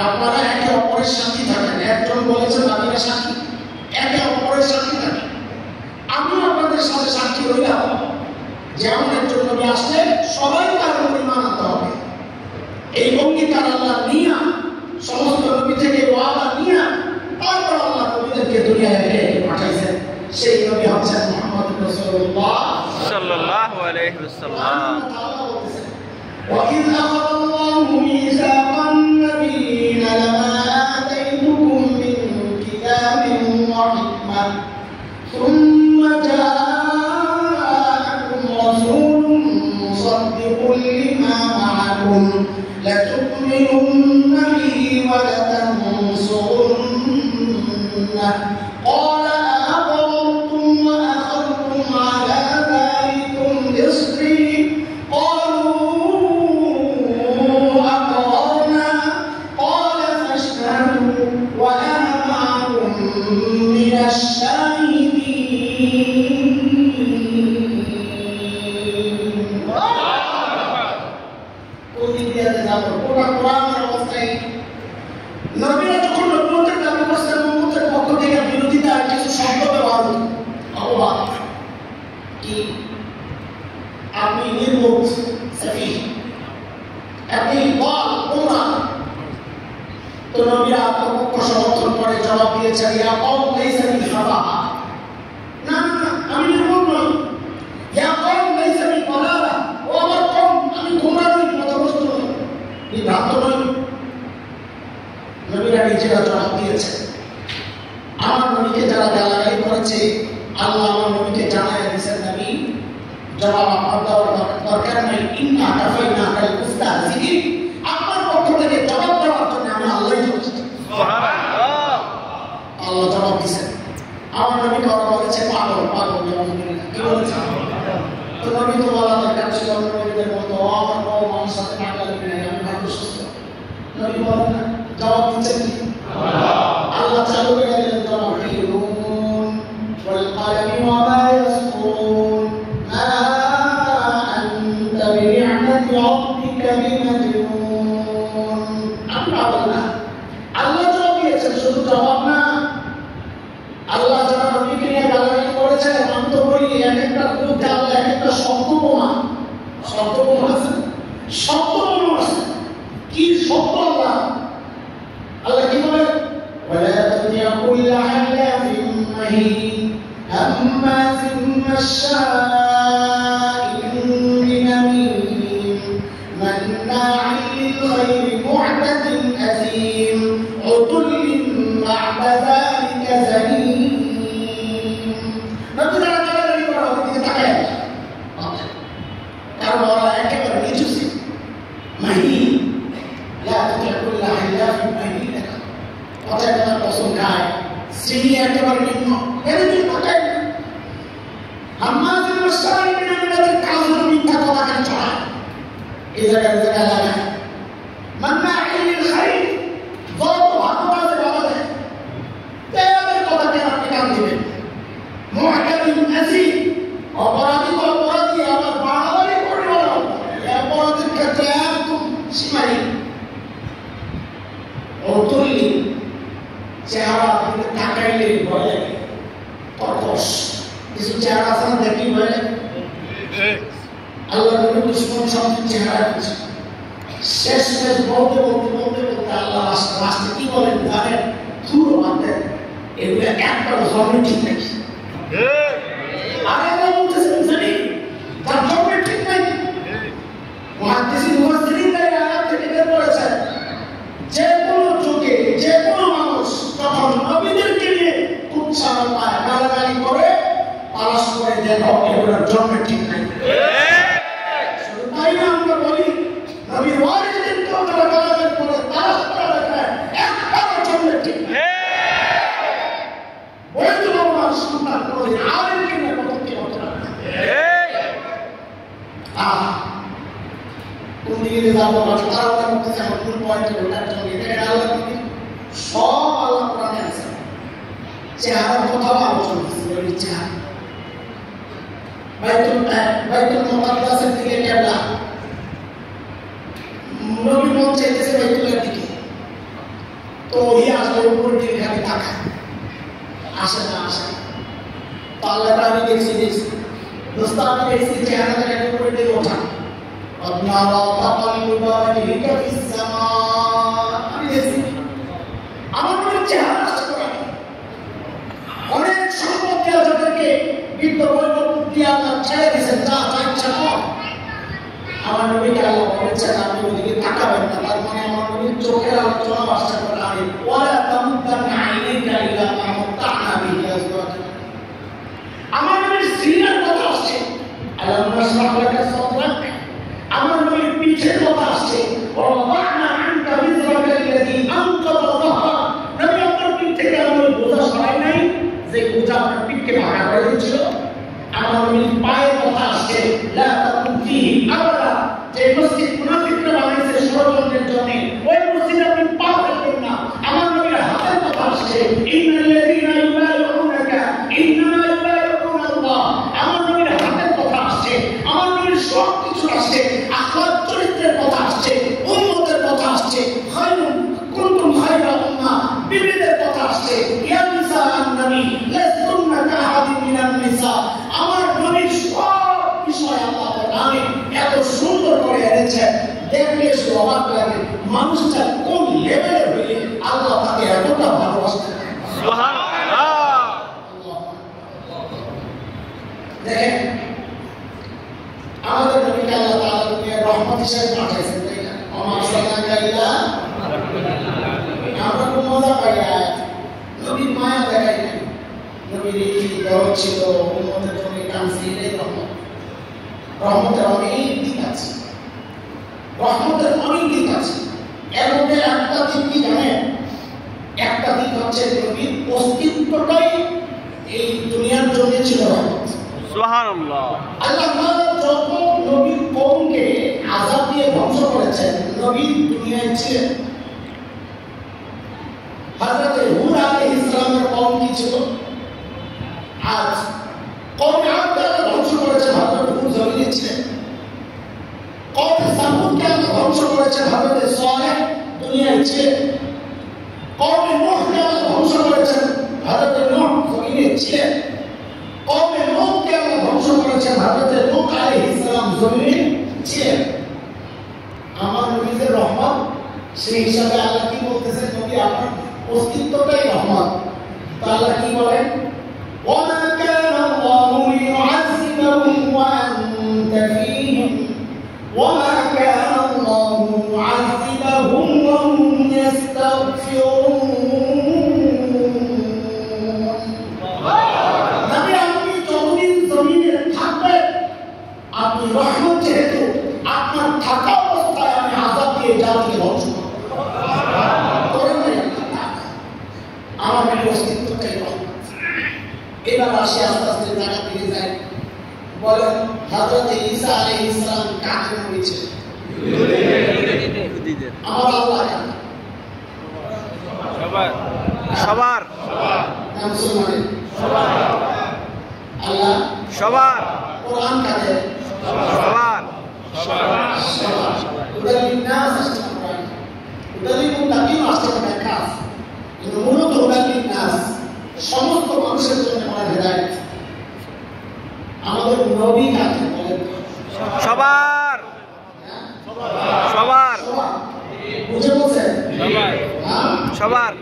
আপনারা একে অপরের সাথী থাকেন। একজন বলেছেন নবীরা সাথী, একে অপরের সাথী থাকেন। আমি আপনাদের সাথে সাক্ষী রইলাম, যেমন একজন নবী আসলে সবাই তার উপর ঈমান আনতে হবে। এই অঙ্গীকার আল্লাহ নিয়া, সমস্ত নবী থেকে ওয়াদা নিয়া, তারপর আল্লাহ নবীদেরকে দুনিয়ায় রেখে পাঠাইছেন। সেই নবী হচ্ছেন মুহাম্মদ রাসূলুল্লাহ সাল্লাল্লাহু আলাইহি ওয়াসাল্লাম। وَإِذْ أَخَذَ اللَّهُ مِيثَاقَ النَّبِيِّينَ لَمَا آتَيْتُكُم مِّن كِتَابٍ وَحِكْمَةٍ ثُمَّ جَاءَكُمْ رَسُولٌ مُّصَدِّقٌ لِّمَا مَعَكُمْ لَتُؤْمِنُنَّ بِهِ وَلَتَنصُرُنَّهُ قَالَ أَأَقْرَرْتُمْ وَأَخَذْتُمْ عَلَىٰ ذَٰلِكُمْ إِصْرِي قَالُوا أَقْرَرْنَا قَالَ فَاشْهَدُوا وَأَنَا مَعَكُم مِّنَ নবীরা যখন নবুয়তের দাবি করছেন, নবুয়তের পক্ষ থেকে বিরোধিতার কিছু শব্দ ব্যবহার হতো। অপবাদ কি? আপনি নির্বোধ, সফি, আপনি বল ওমরা। তো নবীরা আত্মপক্ষ সমর্থন করে জবাব দিয়েছেন, ইয়া কওম লাইসা বি খাবাহা, না না আমি নির্বোধ নই। ইয়া কওম লাইসা বি দালালা, ও আমার কওম আমি গোমরা নই, পথভ্রষ্ট নই, বিভ্রান্ত নই। নবীরা নিজেরা জবাব দিয়েছেন। আমার নবীকে যারা গালাগালি করেছে, আল্লাহ আমার নবীকে জানায় দিয়েছেন, নবী জবাব আপনার দেওয়ার দরকার নেই। ইন্না কাফাইনাকাল মুস্তাহজিইন, আপনার পক্ষ থেকে জবাব দেওয়ার জন্য আমি আল্লাহই যথেষ্ট। সুবহানাল্লাহ। আল্লাহ জবাব দিয়েছেন। আমার নবীকে ওরা বলেছে পাগল, পাগল। কি বলেছে? তো নবী তো বলা দরকার ছিল নবীদের মতো, আমার কওম আমার সাথে না লাগবে, আমি ভাগ্য সুস্থ। নবী বলেন না, জবাব দিচ্ছেন কি? আল্লাহ চালু করে দিলেন জবাব, নুন ওয়াল কলমি ওয়া মা ইয়াসতুরুন মা আনতা বিনি'মাতি রাব্বিকা বিমাজনুন। আপনারা বলেন আল্লাহ জবাব দিয়েছেন, শুধু জবাব না, আল্লাহ যারা নবীকে নিয়ে গালাগালি করেছেন, আমি তো বলি এক একটা বিরুদ্ধে আল্লাহ এক একটা শব্দবোমা আছে, শব্দবোমা আছে। কি শব্দ? আল্লাহ কি বলে? ওয়ালা তুতি'আ কুল্লা হাল্লাফিন মাহিন হাম্মাযিন মাশশাa'ইন বিনামিম মান্না'আ مناع للخير معتد أثيم عتل بعد ذلك زنيم نبدأ على كلام الإبراهيم كده تخيل كانوا وراء كبر يجوز مهين لا تطع كل حلاف مهين وتعالى الرسول قال سيني كبر منه هذا التقل هماز المشتري من الذي تعذر من تقوى الجهل إذا كان لنا مناع للخير ضرب هذا الوضع لا يقدر أن يكمل معتد أثيم أبرادي على بعض كل يا أبراد الكتاب شمالي عتلي চেহারা তাকাইলে বলে পরকশ কিছু চেহারা আছে দেখি বলে আল্লাহ নবী দুশমন সঙ্গে চেহারা শেষ বলতে আল্লাহ রাস্তা কি বলেন জানেন দূর মানতে এগুলো একটা ধর্মের ঠিক নাকি আরে বলতেছেন জানি তার ধর্মের ঠিক নাই মুহাদ্দিসিন মুফাসসিরিন এই আয়াত থেকে বের করেছেন যে কোনো যুগে যে কোনো মানুষ তখন নবীদেরকে নিয়ে উৎসাহ পায় গালাগালি করে পালাশ করে দেখো এগুলোর জন্মের ঠিক নাই শুধু তাই না আমরা বলি নবীর ওয়ারিসদেরকেও তারা গালাগালি করে পালাশ করে দেখায় একটাও জন্মের ঠিক নাই বলতে পারবো না সন্তান কোনোদিন আলেমকে নিয়ে কতক্ষণ হতে পারে কোন দিকে যাবো তারা ওটা করতেছে এখন কোন পয়েন্টে ওটার জন্য এটা আল্লাহ সব আল্লাহ কোরআনে আছে চেহারার কথাও আলোচনা করছে ওই চেহারা বাইতুল মুকাদ্দাসের দিকে কেবলা নবী মন চাইতেছে বাইতুলের দিকে তো ওই আসলে উপরের দিকে খালি তাকায় আসে না তো আল্লাহ আমি দেখছি দোস্ত আমি দেখছি চেহারাটা কেন উপরের দিকে ওঠা قد نرى تقلب وجهك في السماء আমার মনে চেহারা নষ্ট করে অনেক সম্পত্তি যাদেরকে বিদ্য বৈভব দিয়ে আল্লাহ ছেড়ে দিয়েছেন যা ইচ্ছা কর আমার নবীকে আল্লাহ বলেছেন আপনি ওদিকে তাকাবেন না তার মানে আমার নবীর চোখের আলোচনা বাসা করে আমি ওয়ালা তামুদ্দান্না আইনাইকা ইলা মা মাত্তা'না বিহি আজওয়াজান আমার নবীর সিনার কথা আসছে আল্লাহ নাশরাহ লাকা সাদরাক আমার নবীর পিঠের কথা আসছে ওয়াদা'না আনকা বিযরাকা আল্লাযী আনকাযা যাহরাক নবী আপনার পিঠ থেকে আমার বোঝা সরাই নাই যে বোঝা আপনার পিঠকে ভাঙা করে দিয়েছিল আমার নবীর পায়ের কথা আসছে লা তাকুন ফীহি আবাদা যে মসজিদ মুনাফিকরা বানাইছে ষড়যন্ত্রের জন্য ওই মসজিদে আপনি পা ফেলবেন না আমার নবীর হাতের কথা আসছে ইন্নাল্লাযীনা ইউবাইউনাকা ইন্নামা ইউবাইউনা আল্লাহ আমার নবীর হাতের কথা আসছে আমার নবীর সব কিছু আসছে আখলাক চরিত্রের কথা আসছে উম্মতের কথা আসছে খায়রুন কুনতুম খায়রা উম্মাহ বিবিদের কথা আসছে ইয়া নিসা আন-নবী লাস্তুন্না কাআহাদিন মিনান নিসা আমার নবীর সব বিষয় আল্লাহ কোরআনে এত সুন্দর করে এনেছে দেখলে সে অবাক লাগে মানুষটা কোন লেভেলে হইলে আল্লাহ তাকে এতটা ভালোবাসতে পারে সুবহানাল্লাহ দেখেন আমাদের নবীকে আল্লাহ তাআলা দুনিয়ার রহমত হিসেবে পাঠিয়েছেন তাই না ওমা সাল্লাল্লাহু আলাইহি আমরা খুব মজা পাই নবীর মায়া দেখাই না নবীর দরদ ছিল উম্মতের জন্য কাঁদছে এই রহমতের অনেক দিক আছে এর মধ্যে একটা দিক কি জানেন একটা দিক হচ্ছে নবীর অস্তিত্বটাই এই দুনিয়ার জন্য ছিল রহমত সুবহানাল্লাহ আল্লাহ যখন নবীর কওমকে আযাব দিয়ে ধ্বংস করেছেন নবী দুনিয়ায় ছিলেন হযরত হুদ আলাইহিস সালামের কওম কি ছিল আজ কওমে আদকে ধ্বংস করেছে হযরত হুদ জমিনে ছিলেন কওমে সামুদকে ধ্বংস করেছে হযরত সালেহ দুনিয়ায় ছিলেন কওমে নূহকে ধ্বংস করেছেন হযরত নূহ জমিনে ছিলেন কওমে লূতকে ধ্বংস করেছেন হযরত লূত আলাইহিস সালাম জমিনে ছিলেন আমার নবীর রহমত সেই হিসাবে আল্লাহ কি বলতেছেন নবী আপনার অস্তিত্বটাই রহমত তো আল্লাহ কি বলেন ওয়ামা কানা আল্লাহু লিয়ুআযিবাহুম ওয়া আনতা ফীহিম ওয়ামা কানা আল্লাহু يعذبهم وهم يستغفرون নবী আপনি যতদিন জমিনে থাকবেন আপনি রহমত যেহেতু আপনার থাকা অবস্থায় আমি আযাব দিয়ে জাতিকে ধ্বংস করেন নাই আমার অস্তিত্বটাই রহমত। এবার আসি আস্তে আস্তে জায়গা থেকে যায় বলেন হযরত ঈসা আলাইহিস সালাম কাকে বলেছে আমার আল্লাহ সবার নাম শুনুন আল্লাহ সবার কোরআন কাকে সবার উদার লিন্নাস আসমান উদার লিন্নাস আসমান কাজ কিন্তু মূলত উদার লিন্নাস সমস্ত মানুষের জন্য আমার হেদায়েত। আমাদের নবী কাকে বলেন সবার সবার বুঝে বলছেন সবার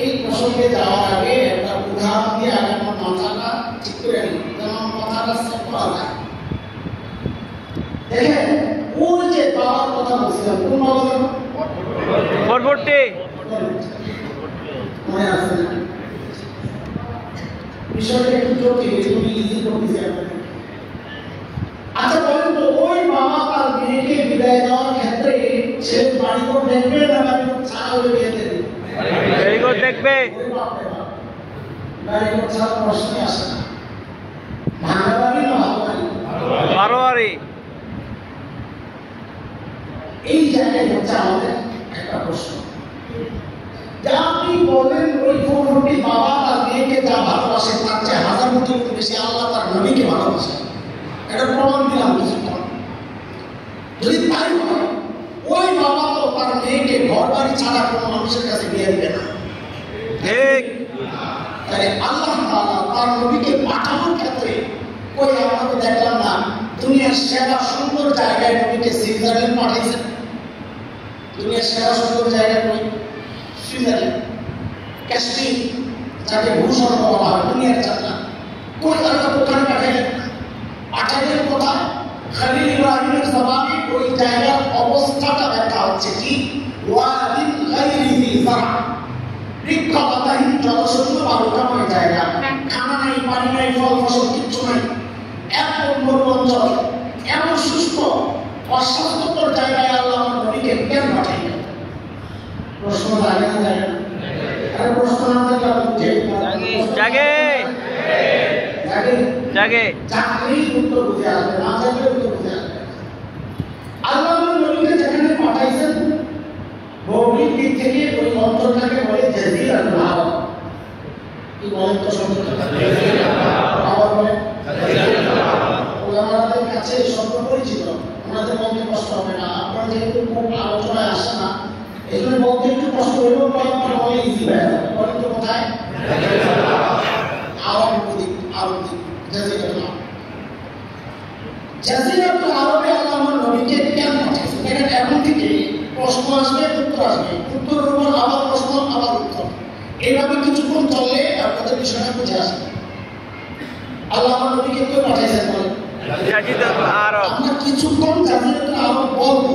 এই প্রসঙ্গে যাওয়ার আগে একটা উদাহরণ দিয়ে আগে আমার মাথাটা ঠিক করে নিই যেন কথাটা সেট করা যায়। দেখেন ওই যে বাবার কথা বলছিলাম কোন বাবা যেন পরবর্তী মনে আছে না বিষয়টা একটু জটিল এগুলি ইজি করতেছি আপনাদের। আচ্ছা বলেন তো ওই বাবা তার মেয়েকে বিদায় দেওয়ার ক্ষেত্রে ছেলে বাড়ি করে দেখবে না বাড়ি করে ছাড়া হয়ে বিয়ে দেবে দেখবে বাড়ি করে ছাড়া প্রশ্নই আসে না ভাঙা বাড়ি না ভালো বাড়ি বারোয়ারি এই জায়গায় হচ্ছে আমাদের একটা প্রশ্ন যে আপনি বলেন ওই ফোনটি বাবা তার মেয়েকে যা ভালোবাসে তার চেয়ে হাজার মতো বেশি আল্লাহ তার নবীকে ভালোবাসে এটা প্রমাণ দিলাম কিছুক্ষণ। যদি তাই হয় ওই বাবা তো তার মেয়েকে ঘর বাড়ি ছাড়া কোনো মানুষের কাছে বিয়ে দিবে না ঠিক তাই আল্লাহ তাআলা তার নবীকে পাঠানোর ক্ষেত্রে কই আমরা তো দেখলাম না দুনিয়ার সেরা সুন্দর জায়গায় নবীকে সুইজারল্যান্ড পাঠিয়েছেন। দুনিয়ার সেরা সুন্দর জায়গা কই সুইজারল্যান্ড কাশ্মীর যাকে ভূস্বর্গ বলা হয় দুনিয়ার জান্নাত কই আল্লাহ ওখানে পাঠাইলেন কোথায় খলিল ইব্রাহিমের জবানে ওই জায়গার অবস্থাটা দেখা হচ্ছে কি ওয়াদিন গায়রি যি যারা বৃক্ষলতাহীন জলশূন্য বালুকাময় জায়গা খানা নাই পানি নাই ফল ফসল কিচ্ছু নাই এমন মরু অঞ্চল এমন শুষ্ক অস্বাস্থ্যকর জায়গায় আল্লাহ আমার নবীকে কেন পাঠাইলেন? প্রশ্ন জাগে না জাগে না আর প্রশ্ন না থাকলে আপনি জাগে জাগে জাগে চাকরির উত্তর বুঝে আসবে না জাগলে উত্তর বুঝে আসবে। আল্লাহ আমার নবীকে যেখানে পাঠাইছেন ভৌগোলিক দিক থেকে ওই অঞ্চলটাকে বলে জাজিরাতুল আরব। কি বলেন তো শব্দটা? আবার বলেন ওলামাদের কাছে শব্দ পরিচিত ওনাদের বলতে কষ্ট হবে না। আপনারা যেহেতু খুব আলোচনায় আসে না এই জন্য বলতে একটু কষ্ট হলেও কয়েকটা বলে ইজি হয়ে যাবে। বলেন তো কোথায়? আরব দ্বীপ আরব দ্বীপ জাজিরাতুল আরব। জাজিরাতুল আরবে আল্লাহ আমার নবীকে কেন পাঠিয়েছেন? দেখেন এখন থেকে প্রশ্ন আসবে উত্তর আসবে উত্তরের উপর আবার প্রশ্ন আবার উত্তর এইভাবে কিছুক্ষণ চললে আপনাদের বিষয়টা বুঝে আসবে। আল্লাহ আমার নবীকে কেউ পাঠিয়েছেন বলেন জাজিরাতুল আরব আমরা কিছুক্ষণ জাজিরাতুল আরব বলবো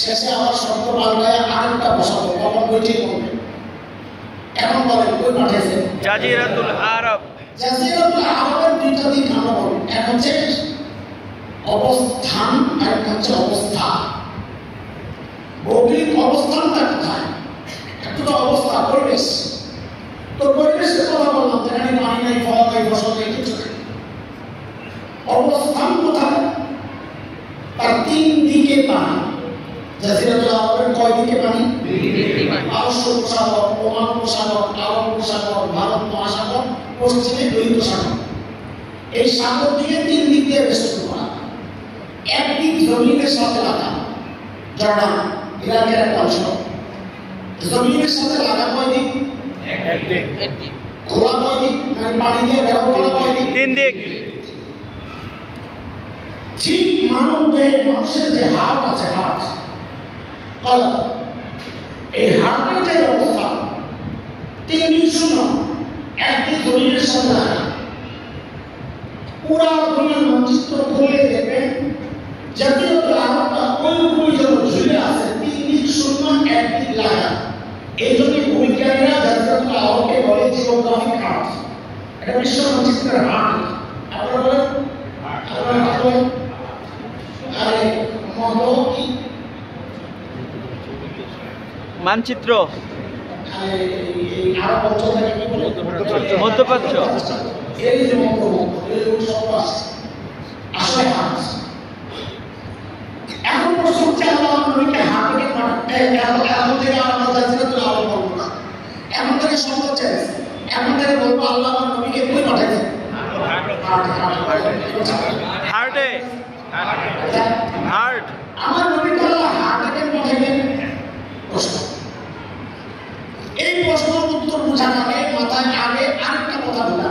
শেষে আবার শব্দ পাল্টায় আরেকটা বসাবো তখন বইটাই বলবে। এখন বলেন কই পাঠিয়েছেন? জাজিরাতুল আরব জাজিরাতুল আরবের দুইটা দিক আমরা বলবো এক হচ্ছে অবস্থান আর একটা হচ্ছে অবস্থা। ভৌগোলিক অবস্থানটা কোথায়? একটা অবস্থা পরিবেশ তো পরিবেশের কথা বললাম যেখানে পানি নাই ফল নাই ফসল নেই কিছু নেই। অবস্থান কোথায়? তার তিন দিকে পানি। জাজিরাতুল আরবের কয় দিকে পানি? পারস্য উপসাগর, ওমান উপসাগর, আরব উপসাগর, ভারত মহাসাগর, পশ্চিমে লোহিত সাগর। এই সাগর দিয়ে তিন দিক দিয়ে বেষ্টন করা। একদিক জমিনের সাথে লাগা জর্ডান ইরাকের একটা অংশ। জমিনের সাথে লাগা কয় দিক? খোলা কয় দিক? মানে পানি দিয়ে ব্যবহার করা কয় দিক? তিন দিক। ঠিক মানব দেহে মানুষের যে হাড় আছে হাড় কলম এই হাড়ের যে অবস্থা 3-0 একদিক জমিনের সাথে লাগা। পুরা দুনিয়ার মানচিত্র খুলে দেখবেন জাজিরাতুল আরব এটা বিশ্ব মানচিত্রের হাট। আপনারা বলেন, আপনারা বলেন, আরে মতো কি মানচিত্র আরব অঞ্চল থেকে কি বলে মধ্যপ্রাচ্য। এই যে এই সব আসলে হাট। এখন প্রশ্ন হচ্ছে আল্লাহ নবীকে হাটে এখন থেকে আমরা চাইছি না, আরো বলবো না, এখন থেকে সম্ভব চাইছি, এখন থেকে বলবো আল্লাহ নবীকে কই পাঠাইছে? হার্টে হার্ট আমার নবীকে আল্লাহ হাটে পাঠাইলেন। প্রশ্ন, এই প্রশ্নের উত্তর বোঝার আগে মাথায় আগে আরেকটা কথা ঢোকা।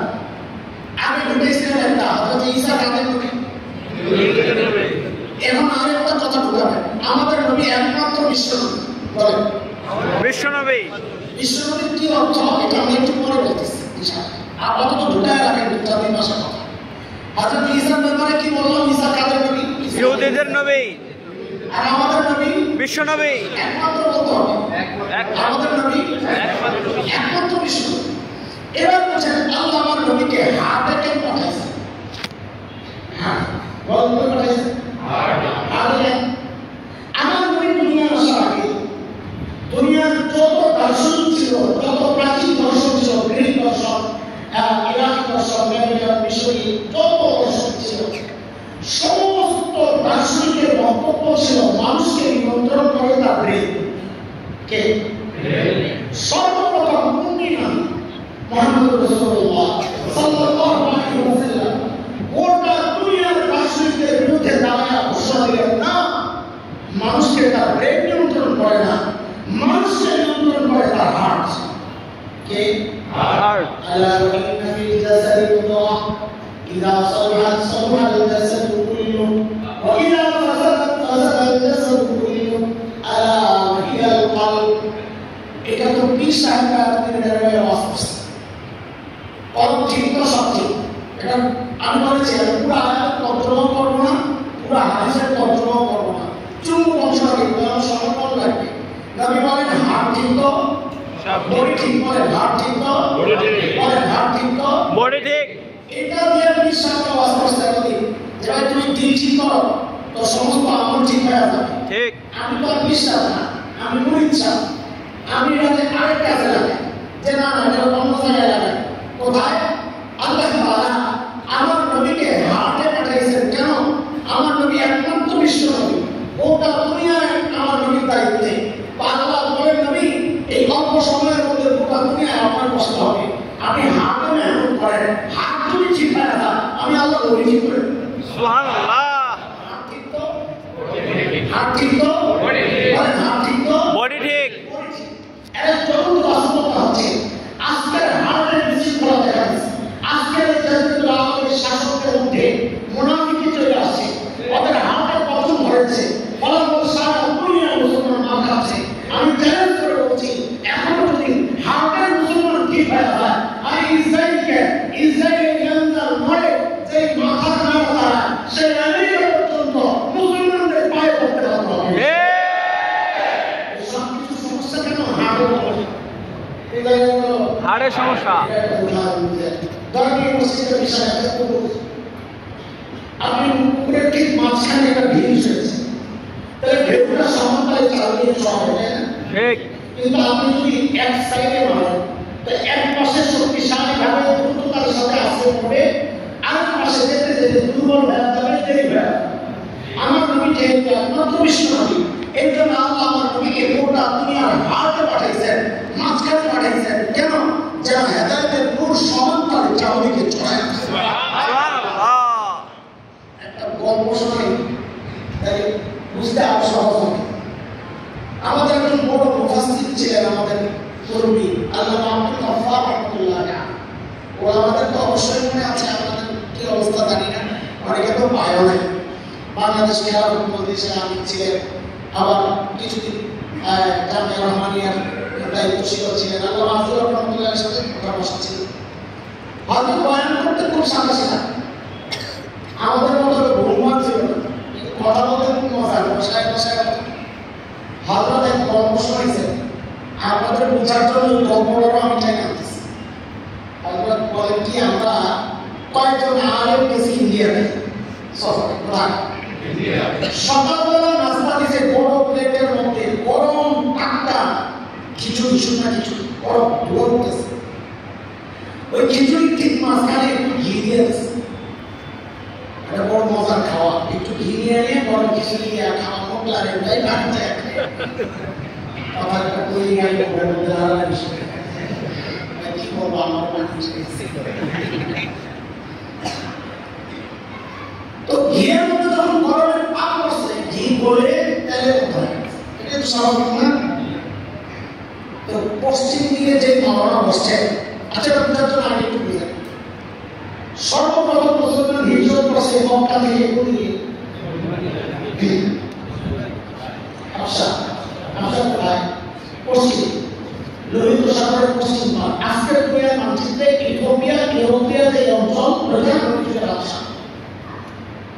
আগে ঢুকেছিলেন একটা হযরত ঈসা কাদের নবী, এখন আরেকটা কথা ঢুকাবেন। আমাদের নবী একমাত্র বিশ্বনবী। বলেন বিশ্বনবী। বিশ্বনবীর কি অর্থ এটা আমি একটু পরে বলতেছি। আপাতত ঢুকায় রাখেন 2-3 মাসের কথা। হযরত ঈসার ব্যাপারে কি বললাম? ঈসা কাদের নবী? ইহুদিদের নবী। আর আমাদের নবী বিশ্বনবী। একমাত্র বলতে হবে, আমাদের নবী একমাত্র বিশ্ব। এবার বলছেন আল্লাহ আমার নবীকে হাটে কেন পাঠাইছে? হ্যাঁ বলেন কই পাঠাইছে? হাটে। আমার নবী দুনিয়া আসার আগে দুনিয়ার যত দর্শন ছিল, যত প্রাচীন দর্শন ছিল, গ্রিক দর্শন, ইরাকি দর্শন, ব্যাবিলন, মিশরী, যত দর্শন ছিল, সমস্ত দার্শনিকের বক্তব্য ছিল মানুষকে নিয়ন্ত্রণ করে তার ব্রেন। কে? সর্বপ্রথম মুন্নি নবী মুহাম্মদ রাসূলুল্লাহ সাল্লাল্লাহু আলাইহি ওয়াসাল্লাম গোটা দুনিয়ার দার্শনিকদের বিরুদ্ধে দাঁড়ায় ঘোষণা দিলেন, না, মানুষকে তার ব্রেন নিয়ন্ত্রণ করে না, মানুষকে নিয়ন্ত্রণ করে তার হার্ট। কে? হার্ট। আলা ইন্না ফিল জাসাদি মুদাহ ইযা সালাহাত সালাহাল জাসাদু কুল্লু ওয়া ইযা ফাসাদাত ফাসাদাল জাসাদু কুল্লু আলা হিয়াল কলব। এটা তো পীর সাহেবরা আপনাদের দরবারে ওয়াজ করছে। কলব ঠিক তো সব ঠিক। এটা আমি বলেছি পুরো আয়াত তর্জমা করব না, পুরো হাদিসের তর্জমা করব না, চুমু অংশটাকে বলার সময় কম লাগবে। নবী বলেন হার্ট ঠিক তো বডি ঠিক, বলেন হার্ট ঠিক তো বলেন হার্ট ঠিক তো বডি ঠিক। এটা দিয়ে পীর সাহেবরা ওয়াজ করছে নবী, যে ভাই তুমি দিল ঠিক করো তো সমস্ত আমল ঠিক হয়ে যাবে। ঠিক। আমি তো পীর সাহেব না, আমি মুরিদ সাহেব। আমি রাতে আরেক কাজে লাগাই, যে না না এটা অন্য জায়গায় লাগাই। কোথায়? আল্লাহ তাআলা আমার নবীকে হাটে পাঠাইছেন। কেন? আমার নবী একমাত্র বিশ্ব নবী, গোটা দুনিয়ায় আমার নবীর দায়িত্বে। আল্লাহ বলেন নবী এই অল্প সময়ের মধ্যে গোটা দুনিয়ায় আপনার বসতে হবে, আপনি হাটে মেহনত করেন। হাত যদি ঠিক হয় না, আমি আল্লাহ নবী ঠিক করে দেব। সুবহানাল্লাহ। হাত ঠিক তো হাত ঠিক তো বলেন হাত ঠিক তো বডি ঠিক। এর চরম বাস্তবতা হচ্ছে আজকের হার্টের বিশৃঙ্খলা দেখা যাচ্ছে। আজকের জাতীয় আওয়ামী শাসকের মধ্যে মুনাফিকি চলে আসছে, ওদের হার্টের পতন ধরেছে, ফলাফল সারা দুনিয়ার মুসলমান মার খাচ্ছে। আমি চ্যালেঞ্জ করে বলছি, এখনো যদি হার্টের মুসলমান ঠিক হয়ে যায়, আমি ইসরায়েলের ইয়ান্দার মরে যে মাথা না তারা সেই আমেরিকা পর্যন্ত মুসলমানদের পায়ে পড়তে হবে। হাড়ের সমস্যা। আপনি পুকুরের ঠিক মাঝখানে একটা ঢিল এসেছে, তাহলে ঢেউটা সমতলে চালিয়ে চলে, কিন্তু আপনি যদি এক সাইডে মারেন, এক পাশে শক্তিশালী ভাবে দ্রুততার সাথে আসতে পড়বে, আরেক পাশে যেতে যেতে দুর্বল হয়ে যাবে, দেরি হয়ে যাবে। আমার নবী যেহেতু একমাত্র বিশ্ব নবী, এই জন্য আল্লাহ আমার নবীকে গোটা দুনিয়ার হাতে পাঠাইছেন, মাঝখানে পাঠাইছেন। কেন? যেন হেদায়েতের নূর সমান্তরালে চারদিকে ছড়ায়। একটা গল্প শোনাই, তাই বুঝতে আরো সহজ হবে। আমাদের একজন বড় মুফাসসির ছিলেন, আমাদের মুরব্বী আল্লামা আব্দুল গফফার রাহমাতুল্লাহ আলাইহি। ও আমাদের তো অবশ্যই মনে আছে, আমাদের কি অবস্থা জানি না, অনেকে তো পায়ও নাই। বাংলাদেশ খেলাফত মজলিসের আমির ছিলেন, আবার কিছুদিন জামিয়া রহমানিয়ার দায়িত্বশীল ছিলেন। আল্লামা আব্দুল রহমাতুল্লাহর সাথে কথা বসেছিল, হয়তো বয়ান করতে খুব সাহসী। আমাদের মতো ভুলমান ছিল না, কথা বলতে খুব মজা, বসায় বসায় হযরত এক গল্প শোনাইছেন। আপনাদের বোঝার জন্য গল্পটারও আমি চাই আনতেছি। হযরত বলেন কি আমরা কয়েকজন আলেম গেছি ইন্ডিয়াতে সফরে সকালবেলা নাস্তা দিছে বড় প্লেটের মধ্যে গরম টাটকা খিচুড়ি শুকনা খিচুড়ি গরম ধোয়া উঠতেছে ওই খিচুড়ি ঠিক মাঝখানে একটু ঘি দিয়ে দিচ্ছে এটা বড় মজার খাওয়া একটু ঘি নিয়ে নিয়ে গরম খিচুড়ি দিয়ে খাওয়া মোটলা রে ভাই বাড়ি যায় কথা একটা কই গেল ওর মধ্যে দাঁড়ালে বিষয় কি বলবো আমার মানুষ তো ঘিয়ের মধ্যে যখন গরমের পাক করছে ঘি বলে তেলে কোথায় এটা তো স্বাভাবিক না তো পশ্চিম দিকে যে মাওলানা বসছে আচ্ছা আপনার জন্য আগে একটু বুঝেন সর্বপ্রথম মুসলমান হিজরত করছে মক্কা থেকে কোথায় আচ্ছা আচ্ছা কোথায় পশ্চিম লোহিত সাগরের পশ্চিম ভাগ আজকের দুনিয়ার মানচিত্রে ইথিওপিয়া যে অঞ্চল প্রধান লোহিত রাশা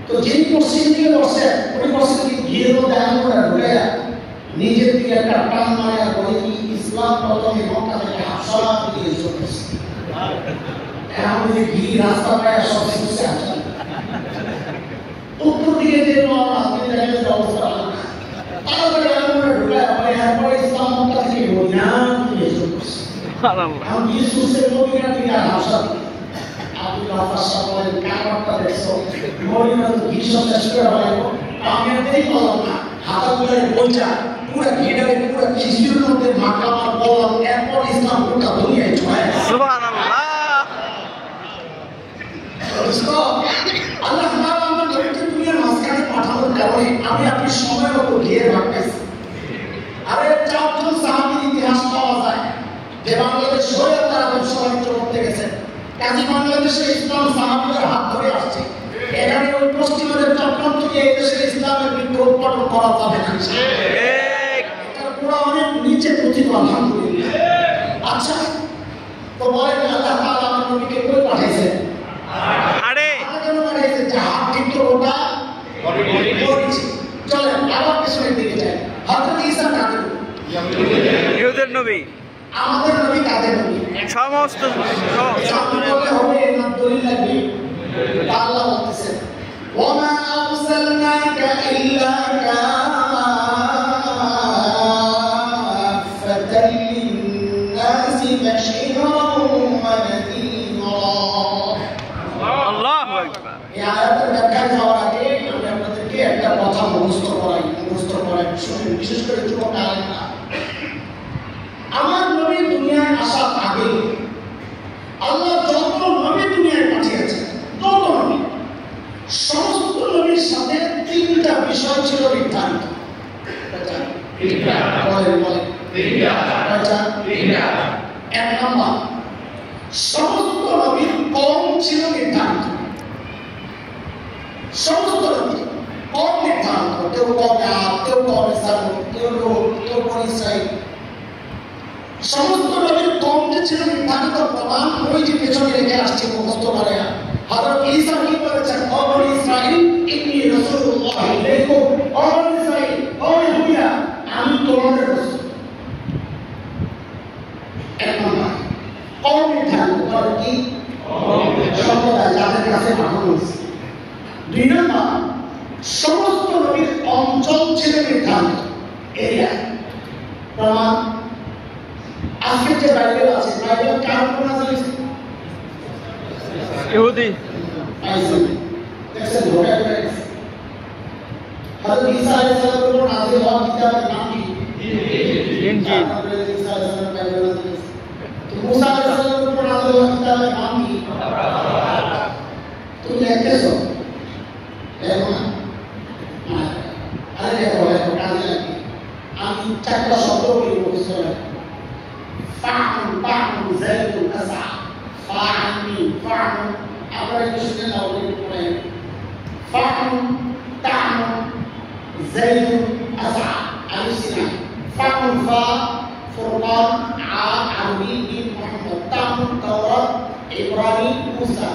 তো যিনি পশ্চিম দিকে বসে ওই পশ্চিম দিকে ঘিরে মধ্যে আমরা ঢুকে নিজের দিকে একটা টান মারে আর বলে কি ইসলাম প্রথমে মক্কা থেকে হাফসালা দিকে হিজরত করছে এখন যে ঘি রাস্তা পায় সব শিখছে আসে উত্তর দিকে যে আপনি দেখেন যে অবস্থা তাড়াতাড়ি আমরা ঢুকে আমরা এরপরে ইসলাম মক্কা থেকে মদিনা দিকে হিজরত করছে এখন ইসুসের মদিনা দিকে হাফসা আপনি রাফাসা বলেন কারণটা দেখছো মদিনা তো ঘি সব শেষ করে হয় আমি আর দেরি করলাম না হাতাগুলোর বইটা পুরো ঘিটারে পুরো খিচুড়ির মধ্যে মাখা মার বললাম এরপর ইসলাম গোটা দুনিয়ায় ছড়ায় সুবহানাল্লাহ আল্লাহ তাআলা আমাদের নবীকে দুনিয়ার মাঝখানে পাঠানোর কারণে আমি আপনি সময় মতো ঘিরে ভাগ পাইছি আরে চারজন সাহাবীর ইতিহাস পাওয়া যায় যে বাংলাদেশ সৈয়দ তারা ব্যবসায়িত্ব করতে গেছেন কাজী বাংলাদেশে ইসলাম সাহাবীদের হাত ধরে আসছে এখানে ওই পশ্চিমাদের চক্রান্ত থেকে এই দেশে ইসলামের বিপ্লব উৎপাদন করা যাবে না এটা পুরো অনেক নিচে পতিত আলহামদুলিল্লাহ আচ্ছা তো বলেন আল্লাহ তাআলা আমার নবীকে কই পাঠাইছেন আরে কেন পাঠাইছেন জাহাজ ঠিক তো ওটা করেছি চলেন আবার পিছনের দিকে যাই হযরত ঈসা কাদের ইহুদের নবী আমাদের নবী কাদের নবী সমস্ত বলতে হবে না দলিল লাগবে আল্লাহ বলতেছেন ওমা আরসালনাকা ইল্লা কাফাতান লিন-নাসি বাশীরান ওয়া নাযীরা আল্লাহু আকবার এই আয়াতের ব্যাখ্যা যাওয়ার আগে আমি আপনাদেরকে একটা কথা মুখস্থ করাই শুনুন বিশেষ করে যুবক আলেমরা আমার নবী দুনিয়ায় আসার আগে আল্লাহ যত নবী দুনিয়ায় পাঠিয়েছেন তত নবী সমস্ত নবীর সাথে তিনটা বিষয় ছিল নির্ধারিত এক নম্বর সমস্ত নবীর কওম ছিল নির্ধারিত সমস্ত নবী কওম নির্ধারিত কেউ কওমে আদ কেউ কওমে সামূদ কেউ লূত কেউ বনী ইসরাঈল সমস্ত নবীর কওমকে ছিল নির্ধারিত প্রমাণ ওই যে পেছনে রেখে আসছে মুখস্থ করে হযরত ঈসা কি বলেছেন ও বনী ইসরাঈল ইন্নী রাসূলুল্লাহ ইলাইকুম ও বনী ইসরাঈল ও ইহুদিয়া আমি তোমাদের রাসূল এক নম্বর কওম নির্ধারিত করে কি সম্প্রদায় যাদের কাছে পাঠানো হয়েছে দুই নম্বর সমস্ত নবীর অঞ্চল ছিল নির্ধারিত এরিয়া প্রমাণ আজকে যে বাইবেল আছে বাইবেল কার উপর নাযিল হয়েছে ইহুদি দেখছেন ভোটার হযরত ঈসা আলাইহিস সালামের উপর নাযিল হওয়া কিতাবের নাম কি ইনজিল ঈসা আলাইহিস সালামের বাইবেল নাযিল হয়েছে তো মুসা আলাইহিস সালামের উপর নাযিল হওয়া কিতাবের নাম কি তুমি লিখতেছো দেখো না আরে দেখো কাজে লাগে আমি চারটা শব্দ বলি মুখস্থ করে فعن زيد أسعى فعن مين فعن أقرأ يشتغل أولي القرآن فعن تعن زيد أسعى ألسنا فعن فاء فرقان عربي بن محمد تعن توراة إبراهيم موسى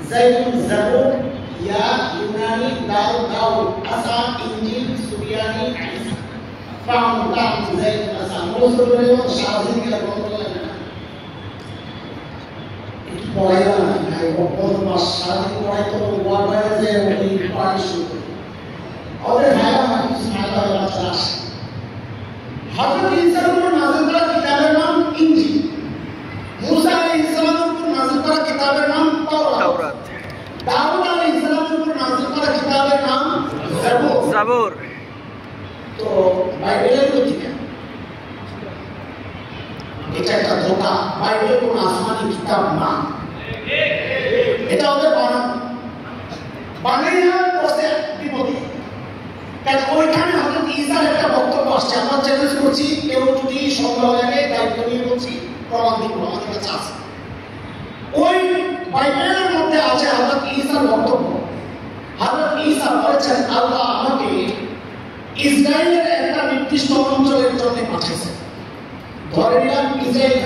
زيد زبور يا يوناني داود أسعى إنجيل سورياني عيسى فعن تعن زيد أسعى موسى بن شعبين كلا পড়াইও না ভাই বড় মাস সারাদিন পড়াই তো ওয়ার বাইরে যে ওই পার্টি শুরু করে ওদের ভাইরা না কিছু ভাইরা বাচ্চা আসে হযরত ঈসার উপর নাযিল করা কিতাবের নাম ইনজিল মুসা আলাইহিস সালামের উপর নাযিল করা কিতাবের নাম তাওরাত দাউদ আলাইহিস সালামের উপর নাযিল করা কিতাবের নাম জাবুর তো বাইবেলের কি এটা একটা ধোঁকা বাইবেল কোন আসমানি কিতাব না এটা ওদের বানাইয়া বসে বিপদে কারণ ওইখানে হযরত ঈসার একটা বক্তব্য আসছে আমরা চ্যালেঞ্জ করছি কেউ যদি সন্দেহ লাগে দায়িত্ব নিয়ে বলছি প্রমাণ দিব আমাদের কাছে আছে ওই বাইবেলের মধ্যে আছে হযরত ঈসার বক্তব্য হযরত ঈসা বলেছেন আল্লাহ আমাকে ইসরায়েলের একটা নির্দিষ্ট অঞ্চলের জন্য পাঠিয়েছেন ধরে নিলাম ইসরায়েল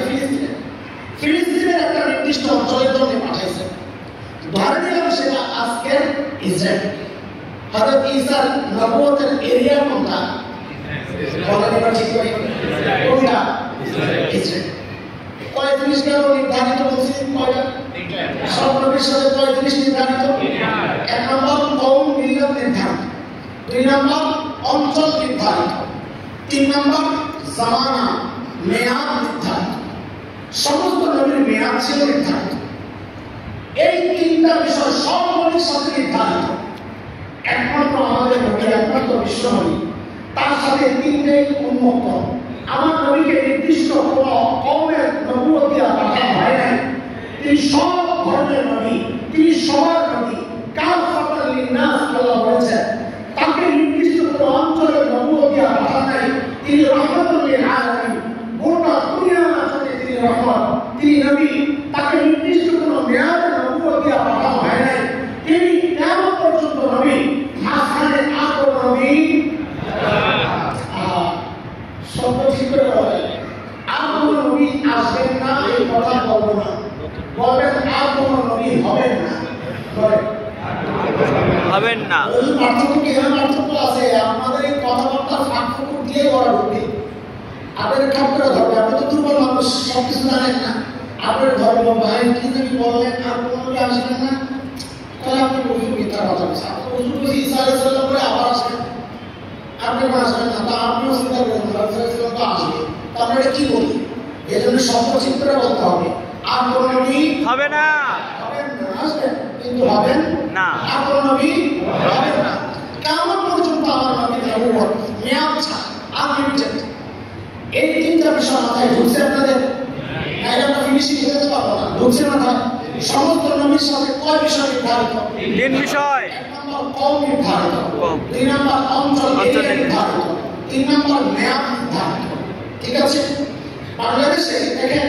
ফিলিস্তিনের একটা নির্দিষ্ট অঞ্চলের জন্য পাঠাইছেন ধরে নিলাম সেটা আজকের ইসরায়েল হযরত ঈসার নবুয়তের এরিয়া কোনটা বলা নিবা ঠিক করে কোনটা ইসরায়েল কয় জিনিস কেন নির্ধারিত বলছি কয়টা সব নবীর সাথে কয় জিনিস নির্ধারিত এক নম্বর কওম মিল্লাত নির্ধারিত দুই নম্বর অঞ্চল নির্ধারিত তিন নম্বর জামানা মেয়াদ নির্ধারিত সমস্ত নবীর মেয়াদ ছিল নির্ধারিত এই তিনটা বিষয় সব নবীর সাথে নির্ধারিত একমাত্র আমাদের নবী একমাত্র বিশ্ব নবী তার সাথে তিনটেই উন্মুক্ত আমার নবীকে নির্দিষ্ট কোন কওমের নবুয়ত দিয়া পাঠানো হয় নাই তিনি সব ধর্মের নবী তিনি সবার নবী কাফাতাল লিন্নাস আল্লাহ বলেছেন তাকে নির্দিষ্ট কোন অঞ্চলের নবুয়ত দিয়া পাঠানো নাই তিনি রাহমাতুল লিল আলামিন গোটা দুনিয়ার জন্য তিনি রহমত তিনি নবী তাকে নির্দিষ্ট কোন মেয়াদের নবুয়ত দিয়া পাঠানো হয় নাই তিনি কিয়ামত পর্যন্ত নবী মাঝখানে আর কোন নবী শব্দ ঠিক করে বলে আর কোন নবী আসবেন না এই কথা বলবো না বলবেন আর কোন নবী হবেন না হবেন না পার্থক্য কি পার্থক্য আছে আমাদের এই কথাবার্তা ফাঁক ফুকুর দিয়ে করা উঠবে আপনাদের কাম করে ধরবে আপনি তো দুর্বল মানুষ সবকিছু জানেন না আপনার ধর্ম ভাই কি যদি বললেন আর কোন নবী আসবেন না তাহলে আপনি বুঝুন মিথ্যার কথা বলছেন আপনি বুঝুন বুঝি ঈসা আলাইহিস সালাম করে আবার আসবেন আপনি আসবেন না তা আপনিও চিন্তা করেন ঈসা আলাইহিস সালাম তো আসবে তারপরে কি বলি এই জন্য শব্দ ঠিক করে বলতে হবে আর কোন নবী হবে না আসবেন কিন্তু হবেন না আর কোন নবী হবেন না কিয়ামত পর্যন্ত আমার নবী নবুয়ত মেয়াদ ছাড়া আনলিমিটেড এই তিনটা বিষয় মাথায় ঢুকছে আপনাদের আমরা ফিনিশিং করতে পারবো না ঢুকছে মাথায় সমস্ত নবীর সাথে কয় বিষয় নির্ধারিত তিন বিষয় এক নম্বর কওম নির্ধারিত দুই নম্বর অঞ্চল নির্ধারিত তিন নম্বর মেয়াদ নির্ধারিত ঠিক আছে বাংলাদেশে দেখেন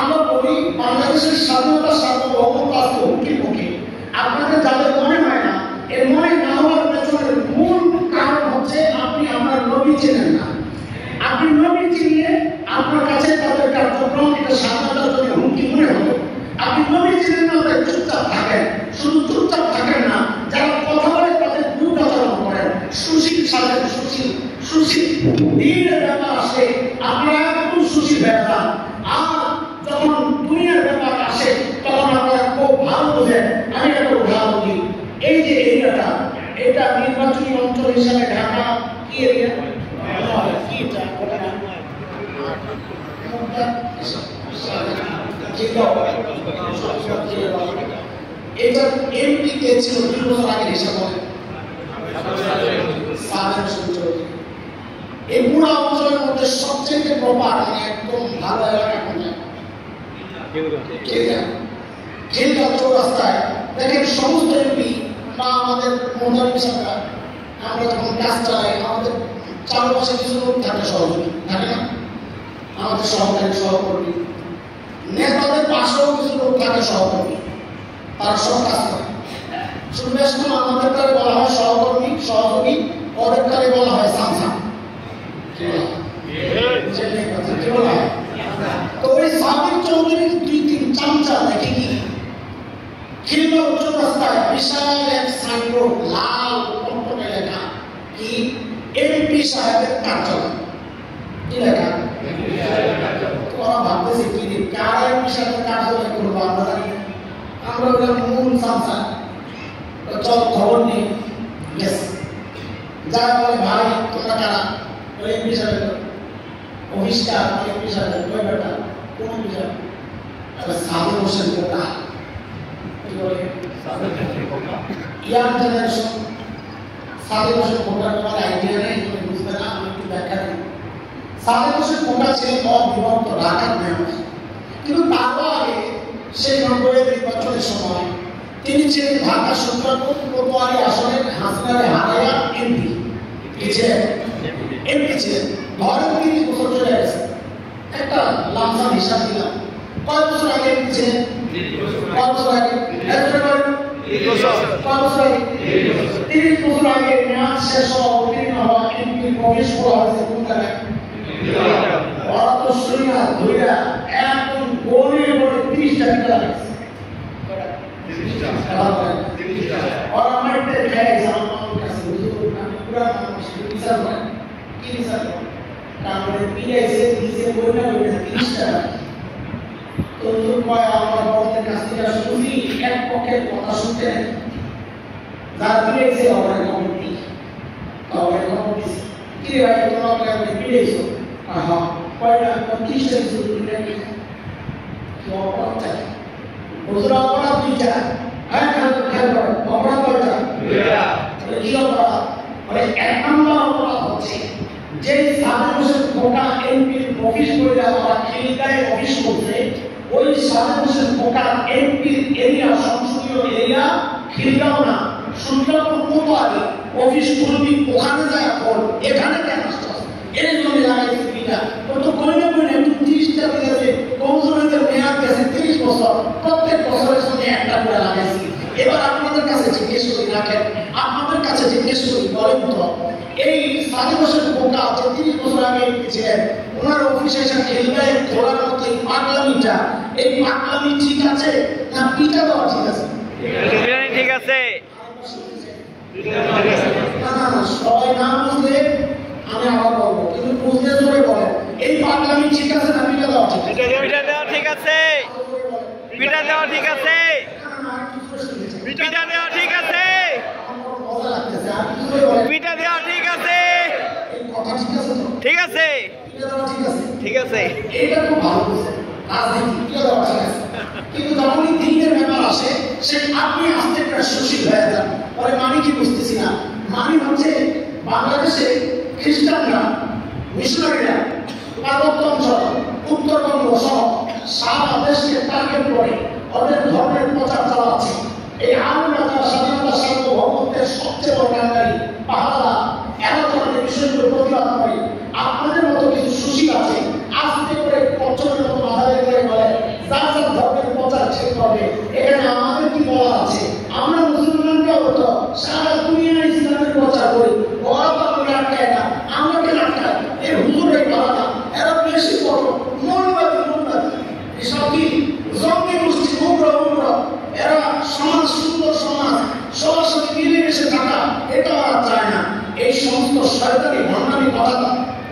আমরা বলি বাংলাদেশের স্বাধীনতা সার্বভৌমত্ব আছে হুমকি মুখে আপনাদের যাদের মনে হয় না এর মনে না হওয়ার পেছনের মূল কারণ হচ্ছে আপনি আপনার নবী চেনেন না আপনি নবী চিনিয়ে আপনার কাছে তাদের কার্যক্রম এটা স্বাধীনতার জন্য হুমকি মনে হবে আপনি নবী চিনেন না তাই চুপচাপ থাকেন শুধু চুপচাপ থাকেন না যারা কথা বলে তাদের দুরাচরণ করেন সুশীল সাজেন সুশীল দিনের ব্যাপার আসে আপনারা একটু সুশীল হয়ে যান আর যখন দুনিয়ার ব্যাপার আসে তখন আপনারা খুব ভালো বোঝেন আমি একটা উদাহরণ দিই এই যে এরিয়াটা এটা নির্বাচনী অঞ্চল হিসাবে ঢাকা কি এরিয়া এটা এমপি কে ছিল 2 বছর আগে হিসাব করেন এই পুরো অঞ্চলের মধ্যে সবচেয়ে প্রপার একদম ভালো এলাকা কোনটা খেলগাঁও চৌরাস্তায় দেখেন সমস্ত এমপি বা আমাদের মন্ত্রী সরকার আমরা যখন কাজ চালাই আমাদের চারপাশে কিছু লোক থাকে সহযোগী থাকে না আমাদের সহকারী সহকর্মী নেতাদের পাশেও কিছু লোক থাকে সহকর্মী তারা সব কাজ করে শুনবেশ আমাদের কারে বলা হয় সহকর্মী সহযোগী ওদের কারে বলা হয় সামসাম তো ওই সাবির চৌধুরীর 2-3 চামচা দেখে কি খিলগাঁও চৌরাস্তায় বিশাল এক সাইনবোর্ড লাল টকটকে লেখা কি এমপি সাহেবের কার্যালয় কি লেখা ওরা ভাবতেছে কি কারা এমপি সাহেবের কার্যালয় করবো আমরা জানি না আমরা হলাম মূল সংসার। চল খবর নেই, গেছে যারা বলে ভাই তোমরা কারা, বলে এমপি সাহেব অফিসটা, এমপি সাহেব ওই বেটা কোন এমপি সাহেব, সাদেক হোসেন কোটা, কি বলে ইয়ার জেনারেশন। সাদেক হোসেন কোটার তোমার আইডিয়া নেই, তুমি বুঝবে না, আমি একটু ব্যাখ্যা দিই। সাদেক হোসেন কোটা ছিলেন অবিভক্ত ঢাকার মেয়র, কিন্তু তারও আগে সেই 90-এর নির্বাচনের সময় তিনি ছিলেন ঢাকা সুন্দরপুর কোতোয়ালি আসনের হাসনারে হারাইয়া এমপি। কি ছিলেন? এমপি ছিলেন। ধরেন 30 বছর চলে গেছে। একটা লামসাম হিসাব দিলাম, কয় বছর আগে এমপি ছিলেন? কয় বছর আগে? কয় বছর আগে? 30 বছর আগে মেয়াদ শেষ হওয়া, উত্তীর্ণ হওয়া এমপি প্রবেশ করা হয়েছে কোন জায়গায়? ওরা তো শুনিয়া ধরিয়া একদম গড়ে গড়ে 30টা বিদ্যা লাগছে। और हमारे है एग्जाम्पल का समझो पूरा रिसर्च है की रिसर्च काम में पीए से से बोलना होगा 30 টাকা तो जो कोई আমার বলতে কাছে শুনি এক পক্ষে কথা শুনতে যার পীए से और কমিটি কি রে ভাই তোমরা আমাকে পীएছো হ্যাঁ কয়টা 25 টাকা শুরু করে কি কথা বুঝরা বড় দুইটা হ্যাঁ খেয়াল করো অপরাধ কয়টা? কি অপরাধ? মানে 1 নম্বর অপরাধ হচ্ছে যে সাদেক হোসেন কোটা এমপি অফিস করে আমরা খিলগাঁয়ে অফিস করছে, ওই সাদেক হোসেন কোটা এমপি এরিয়া সংসদীয় এরিয়া খিলগাঁও না সুন্দরপুর কোতোয়ালি অফিস করবি, ওখানে যায় পড়, এখানে কেন আসছে? এর জন্য লাগাইছে বিটা তো কইনা কইনা 30টা দিয়েছে কৌশলের মেয়াদ গেছে 30 বছর, প্রত্যেক বছরের সঙ্গে একটা করে লাগাইছি। এবার আপনাদের কাছে জিজ্ঞেস করি, রাখেন আপনাদের কাছে জিজ্ঞেস করি, বলেন তো এই সাদেক হোসেন কোটা যে 30 বছর আগে ছিলেন, ওনার অফিসে এসে খেলগাঁয়ে ঘোরার মতো এই পাগলামিটা, এই পাগলামি ঠিক আছে না পিটা দেওয়া ঠিক আছে? ঠিক আছে। না না না, সবাই না বুঝলে আমি আবার বলবো, কিন্তু বুঝলে জোরে বলেন এই পাগলামি ঠিক আছে না পিটা দেওয়া ঠিক আছে? পিটা দেওয়া ঠিক আছে। পিটা দেওয়া ঠিক আছে। পিটা দেওয়া ঠিক আছে। পিটা দেওয়া ঠিক আছে। ঠিক আছে। ঠিক আছে। এটা খুব ভালো বলছেন, রাজনীতি পিটা দেওয়া ঠিক আছে, কিন্তু যখনই দিনের ব্যাপার আসে সে আপনি আস্তে করে সুশীল হয়ে যান। পরে মানে কি বুঝতেছি না, মানে হচ্ছে বাংলাদেশে খ্রিস্টানরা মিশনারিরা পার্বত্য অঞ্চল উত্তরবঙ্গ সহ সারা দেশকে টার্গেট করে ওদের ধর্মের প্রচার চালাচ্ছে। এই আলমরা স্বাধীনতা সার্বভৌমত্বের সবচেয়ে বড় কাণ্ডারি পাহারা এরা ধরনের বিষয়গুলো প্রতিবাদ করে। আপনাদের মতো কিছু সুশীল আছে আস্তে করে পচনের মতো মাথায় করে বলে যার যার ধর্মের প্রচার ক্ষেত্র হবে। এখানে আমাদের কি বলা আছে? আমরা মুসলমানরাও তো সারা দুনিয়ায় ইসলামের প্রচার করি, ওরা তো আমরা আটকায় না, আমরা কেন আটকায়? এই হুজুরের কথা এরা বেশি বড় মৌলবাদী এসব কি জঙ্গি গোষ্ঠী উগ্র এরা সমাজ সুন্দর সমাজ সবার সাথে মিলেমিশে থাকা এটা ওরা চায় না। এই সমস্ত শয়তানি ভণ্ডামি কথা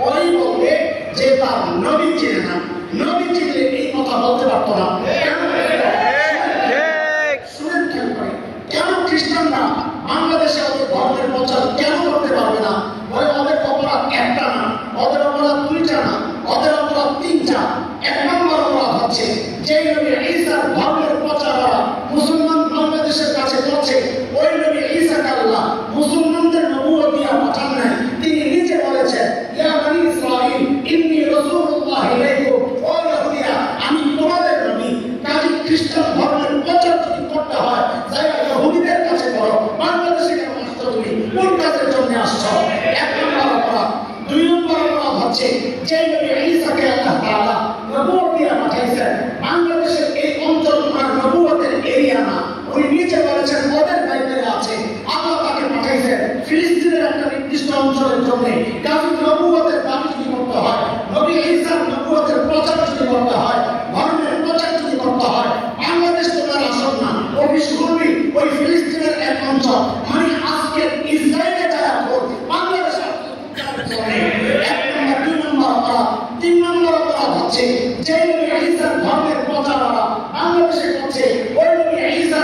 ওই বলতে যে তার নবী চিনে না, নবী চিনলে এই কথা বলতে পারতো না। কেন খ্রিস্টানরা বাংলাদেশে ওদের ধর্মের প্রচার কেন করতে পারবে না? বলে ওদের অপরাধ একটা না, ওদের অপরাধ 2টা না, ওদের অপরাধ 3টা। 1 নম্বর অপরাধ হচ্ছে যে নবী ঈসার ধর্মের প্রচার মুসলমান বাংলাদেশের কাছে করছে, ওই নবী ঈসাকে আল্লাহ মুসলমানদের নবুয়ত দিয়া পাঠান নাই। তিনি নিজে বলেছেন ইয়া বনী ইসরাঈল ইন্নী রাসূলুল্লাহ ইলাইকুম, ও ইহুদিরা আমি তোমাদের নবী। কাজী খ্রিস্টান ধর্মের প্রচার যদি করতে হয় যাই ইহুদিদের কাছে করো, বাংলাদেশে কেন আসছো? তুমি কোন কাজের জন্য আসছো? 1 নম্বর অপরাধ। 2 নম্বর অপরাধ হচ্ছে যে নবী ঈসাকে আল্লাহ তাআলা নবুয়ত দিয়া পাঠাইছেন, বাংলাদেশের এই অঞ্চল আর নবুয়তের এরিয়া না। উনি নিজে বলেছেন ওদের দায়িত্বে আছে, আল্লাহ তাকে পাঠাইছেন ফিলিস্তিনের একটা নির্দিষ্ট অঞ্চলের জন্য। কাজী নবুয়তের দাবি যদি করতে হয়, নবী ঈসার নবুয়তের প্রচার যদি করতে হয়, ধর্মের প্রচার যদি করতে হয়, বাংলাদেশ তোমার আসল না, অফিস করবি ওই ফিলিস্তিনের এক অঞ্চল, মানে আজকে ইসরায়েলে যায় বাংলাদেশ। 1 নম্বর। 2 নম্বর অপরাধ। 3 নম্বর অপরাধ হচ্ছে যে নবী ঈসার ধর্মের প্রচাররা বাংলাদেশে করছে, ওই নবী ঈসার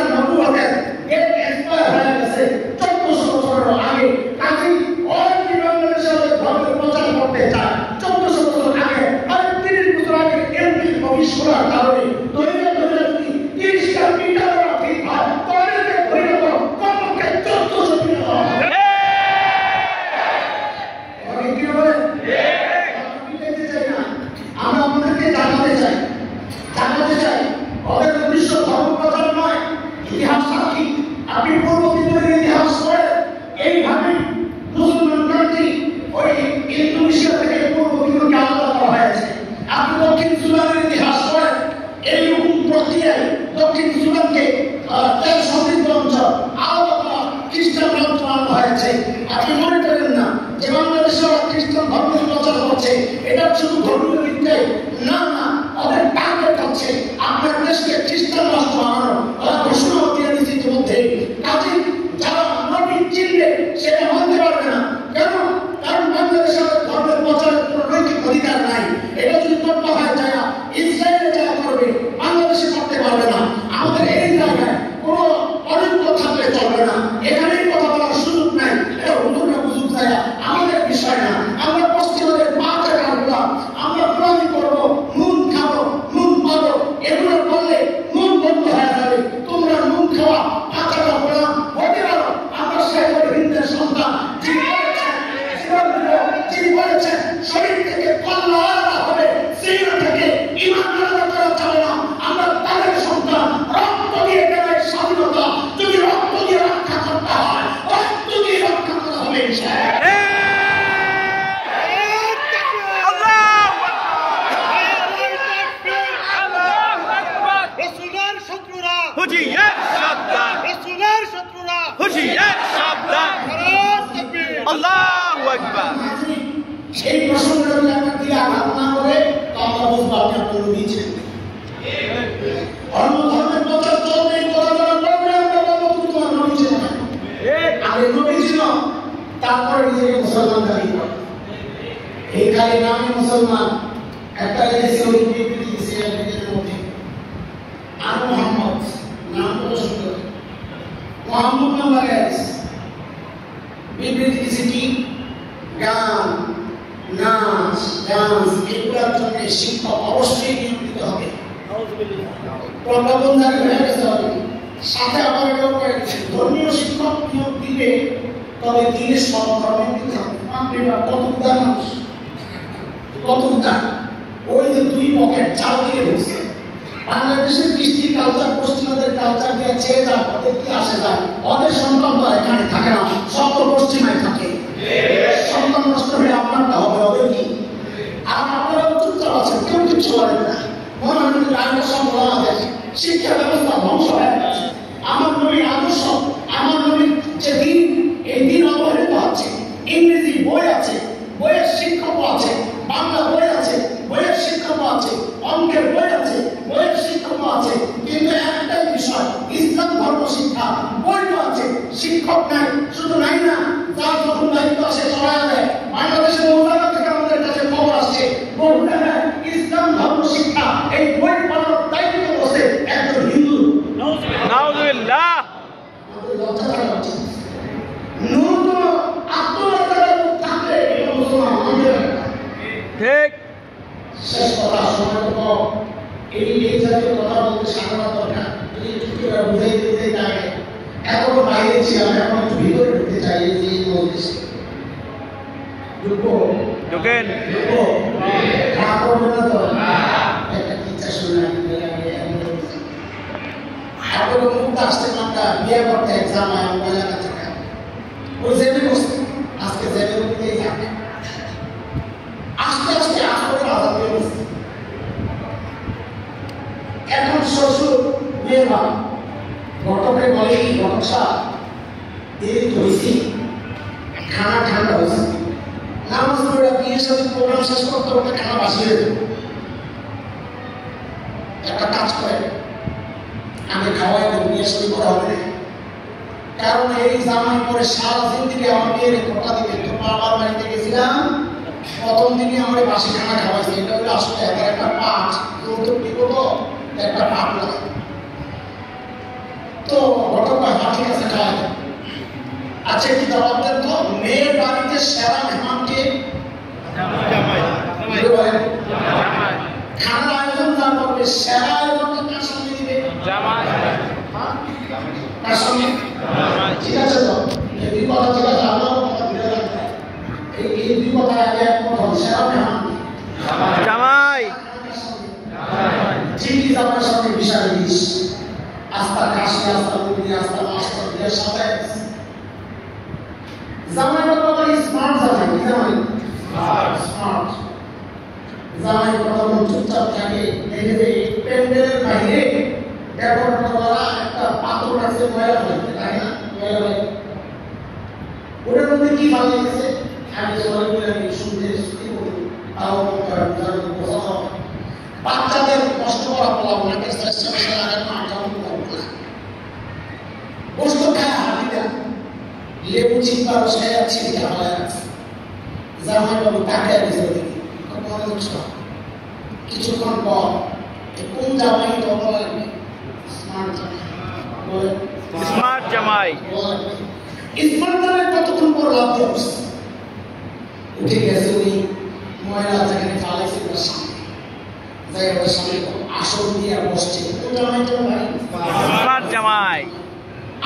ধর্মীয় দিকটাই না না, ওদের টার্গেট হচ্ছে আপনার দেশকে খ্রিস্টান রাষ্ট্র বানানো। ওরা ঘোষণা দিয়ে দিচ্ছে ইতিমধ্যে, কাজে যারা নবী চিনবে সেটা মানতে পারবে না। কেন? কারণ বাংলাদেশের ধর্মের প্রচারের কোনো নৈতিক অধিকার নাই। এটা যদি করতে হয় যায় ইসরায়েলে যারা করবে, বাংলাদেশে করতে পারবে না। আমাদের এই জায়গায় কোনো অনৈক্য থাকলে চলবে না, এখানেই কথা বলার সুযোগ নাই। এটা হুজুররা বুঝুক জায়গা আমাদের বিষয় না। আমরা পশ্চিমাদের পাঁচের কারগুলা আমরা গোলামি করবো, নুন খাবো, নুন পাবো, এগুলো করলে নুন বন্ধ হয়ে যাবে। তোমরা নুন খাওয়া পাঁচটা গোলাম হতে পারো। আমরা শেখ হিন্দের সন্তান যিনি বলেছেন শরীর থেকে কল্লা হবে, সিনা থেকে ইমান আলাদা করা যাবে না। আমরা তাদের সন্তান, রক্ত দিয়ে দেবে স্বাধীনতা। যদি রক্ত দিয়ে রক্ষা করতে হয়, রক্ত দিয়ে রক্ষা করা হবে ইনশাআল্লাহ। হুজিয়ার সাবধান, রাসূলের শত্রুরা হুজিয়ার সাবধান, আল্লাহু আকবার। সেই প্রসঙ্গে যদি আমরা দিয়ে আঘাত না করে তো আমরা বুঝবো আপনি আপনার দিয়েছেন। অন্য ধর্মের প্রচার চলবে, কথা বলা করবে, আমরা বলবো তুমি তোমার নবী ছিল না। আগে নবী ছিল, তারপরে নিজেকে মুসলমান দাবি করে। এই খালি নামে মুসলমান, একটা এসে ওই বিবৃতি দিচ্ছে নিজেদের মধ্যে। আর মোহাম্মদ নাম কত সুন্দর, মোহাম্মদ নাম লাগাই বিবৃতি দিচ্ছে কি গান, নাচ, ডান্স, এগুলোর জন্য শিক্ষক অবশ্যই নিয়োজিত হবে। প্রজ্ঞাপন জারি হয়ে গেছে হবে। সাথে আবার এটাও ধর্মীয় শিক্ষক নিয়োগ দিবে, তবে তিনি সব ধর্মের দিতে হবে। কত উদার মানুষ, কত উদার। ওই যে দুই পকেট চাল দিয়ে ঢুকছে। বাংলাদেশের কৃষ্টি কালচার পশ্চিমাদের কালচার দিয়ে ছেড়ে যান, ওদের কি আসে যায়? ওদের সন্তান তো এখানে থাকে না, সব তো পশ্চিমায় থাকে। সন্তান নষ্ট হলে আপনারটা হবে, ওদের কি? আর আপনারা চুপচাপ আছেন, কেউ কিচ্ছু বলেন না। মনে হয় যদি আইনের সব বলা যায়, শিক্ষা ব্যবস্থা ধ্বংস হয়ে গেছে। আমার নবীর আদর্শ, আমার নবীর যে দিন, এই দিন অবহেলিত হচ্ছে। ইংরেজি বই আছে, বইয়ের শিক্ষকও আছে, বাংলা বই আছে, বইয়ের শিক্ষকও আছে, অঙ্কের বই আছে, বইয়ের শিক্ষকও আছে। কিন্তু একটাই বিষয়, ইসলাম ধর্ম শিক্ষা বইও আছে, শিক্ষক নাই। শুধু নাই না, যার যখন দায়িত্ব আসে সবাই দেয়। বাংলাদেশের মৌলানা থেকে আমাদের কাছে খবর আসছে, বলবেন ইসলাম ধর্ম শিক্ষা এই বই পড়ানোর দায়িত্ব বসে একজন হিন্দু। নাউযুবিল্লাহ। আমাদের লজ্জা করা উচিত। ন্যূনতম আত্মরক্ষার থাকলে এটা মুসলমান আমাদের ঠিক। শেষ কথা, সময় কম, এই জাতীয় কথা বলতে সাধারণ দরকার। যদি একটু বুঝাই দিতে যায়, এত বাইরে ছিলাম, এখন একটু ভিতরে ঢুকতে চাই। এই যে মজলিসে ঢুকবো, ঢোকেন। ঢুকবো, খারাপ করবে না তো? একটা কিচ্ছা শুনে আপনার মুখ আসতে একটা বিয়ে করতে এক্সাম হয় মহিলা কাছে, ওই জেনে বসতে আজকে জেনে উঠতেই থাকে। আস্তে আস্তে আসলে আজাদ হয়ে গেছে। এখন শ্বশুর মেয়ের বাপ ঘটকে বলে কি, ঘটকা দেরি হয়েছি, খানা ঠান্ডা হয়েছে, নামাজ পড়ে বিয়ের সাথে প্রোগ্রাম শেষ করতে করতে খানা বাসিয়ে দেবে। একটা কাজ করে, আমি খাওয়াই দেবো, বিয়ের সাথে করা হবে না। কারণ এই জামাই পরে সারা জিন্দিগি আমার মেয়ের খোটা দিবে। তো বাবার বাড়িতে গেছিলাম, প্রথম দিনই আমার বাসি খানা খাওয়াইছে। এটা হলো আসলে একটা পাঠ, যৌতুক দিব তো একটা পাঠ লাগে। তো ঘটনা ঠিক আছে, খাওয়াই। আচ্ছা, কি জবাব দেন তো, মেয়ের বাড়িতে সেরা মেহমানকে খানার আয়োজন যা করবে, সেরা আয়োজনটা কার সঙ্গে দিবে? কার সঙ্গে? ঠিক আছে তো, এই দুই কথা ঠিক আছে, আমার কথা বুঝে রাখবে। এই দুই কথা আগে এক কথা, সেরা মেহমান জামাই, চিনি জামাইয়ের সঙ্গে বিশাল বিষ, আস্তা কাশি, আস্তা মুরগি, আস্তা মাছ, বিয়ের সাথে জামাই কথা স্মার্ট জামাই। কি জামাই? স্মার্ট জামাই কথা চুপচাপ থাকে। দেখে যে প্যান্ডেলের বাইরে ডেকোরেট করা একটা পাথর আছে, ময়লা হয়েছে, তাই না? ময়লা হয়েছে, ওটার মধ্যে কি ভালো গেছে? আমি সবাই মিলে আমি শুনতে শুনতে করি বাচ্চাদের কষ্ট করা বলা বস্তু খায় হাতিটা লেবু চিন্তা বসে যাচ্ছে জামাই বাবু তাকে কিছুক্ষণ পর কোন জামাই স্মার্ট জামাই স্মার্ট জামাই কতক্ষণ পর লাভ দিয়ে উঠে গেছে উনি ময়লা যেখানে ফালাইছে তার সামনে যাই ওর সামনে আসল দিয়ে বসছে কোন জামাই তো ভাই স্মার্ট জামাই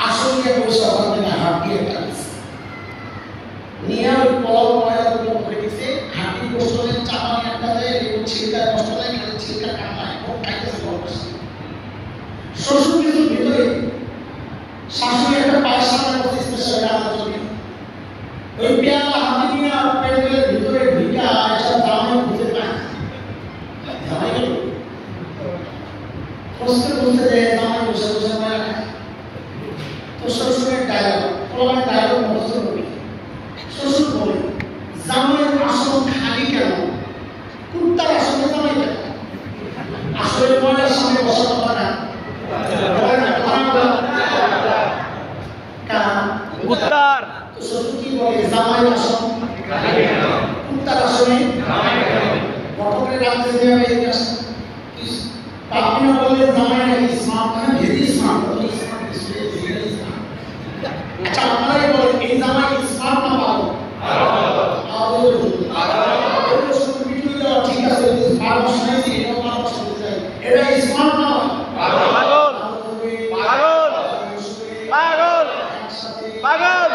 আসল দিয়ে বসে ওখান থেকে হাত দিয়ে টানছে নিয়ে ওই পলাও ময়লা গুলো উঠে গেছে হাতি বসলে চাপানি একটা দেয় এবং ছিলকায় কষ্ট দেয় খালি ছিলকা কামায় ও খাইতেছে শ্বশুর কিছুর ভিতরে শাশুড়ি একটা পায়ের সামনে বসেছে সেটা আমার জন্য ওই পেয়ালা হাতি নিয়ে প্যান্ডেলের ভিতরে ঢুকা একটা জামাই খুঁজে পায় জামাই গেল খুঁজতে খুঁজতে যায় জামাই বসে বসে পায় তো শ্বশুরের ডায়লগ প্রমাণ ডায়লগ মস্ত করি শ্বশুর বলে জামাইয়ের আসন খালি কেন কুত্তার আসনে জামাই কেন আসলে ময়লার সামনে বসা কথা না উত্তর তো শ্বশুর কি বলে জামাইয়ের আসন কুত্তার আসনে বটকের রাখতে যাবে আপনি বললে জামাই নাকি স্মার্ট না ভেরি স্মার্ট আচ্ছা আপনারাই বলেন এই জামাই স্মার্ট না পাবো ঠিক আছে এটা স্মার্ট না পাগল পাগল পাগল পাগল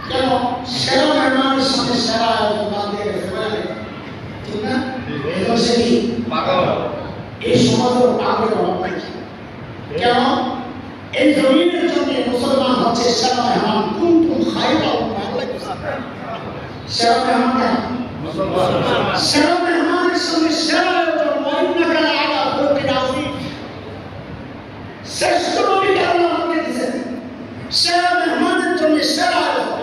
কেন সেরা মেহমানের সাথে সেরা বাঁধিয়ে গেছে ঠিক না সে কি এই সমাজের পাগলের অভাব নাই কেন এই জমিনের জন্য মুসলমান হচ্ছে সেরা মেহমান কুনতুম খায়রা সেরা মেহমান সেরা মেহমানের সঙ্গে সেরা আয়োজন ওয়াইন্নাকা আলা খুলকিন আযীম শ্রেষ্ঠ নবীকে আল্লাহ আমাকে দিয়েছেন সেরা মেহমানের জন্য সেরা আয়োজন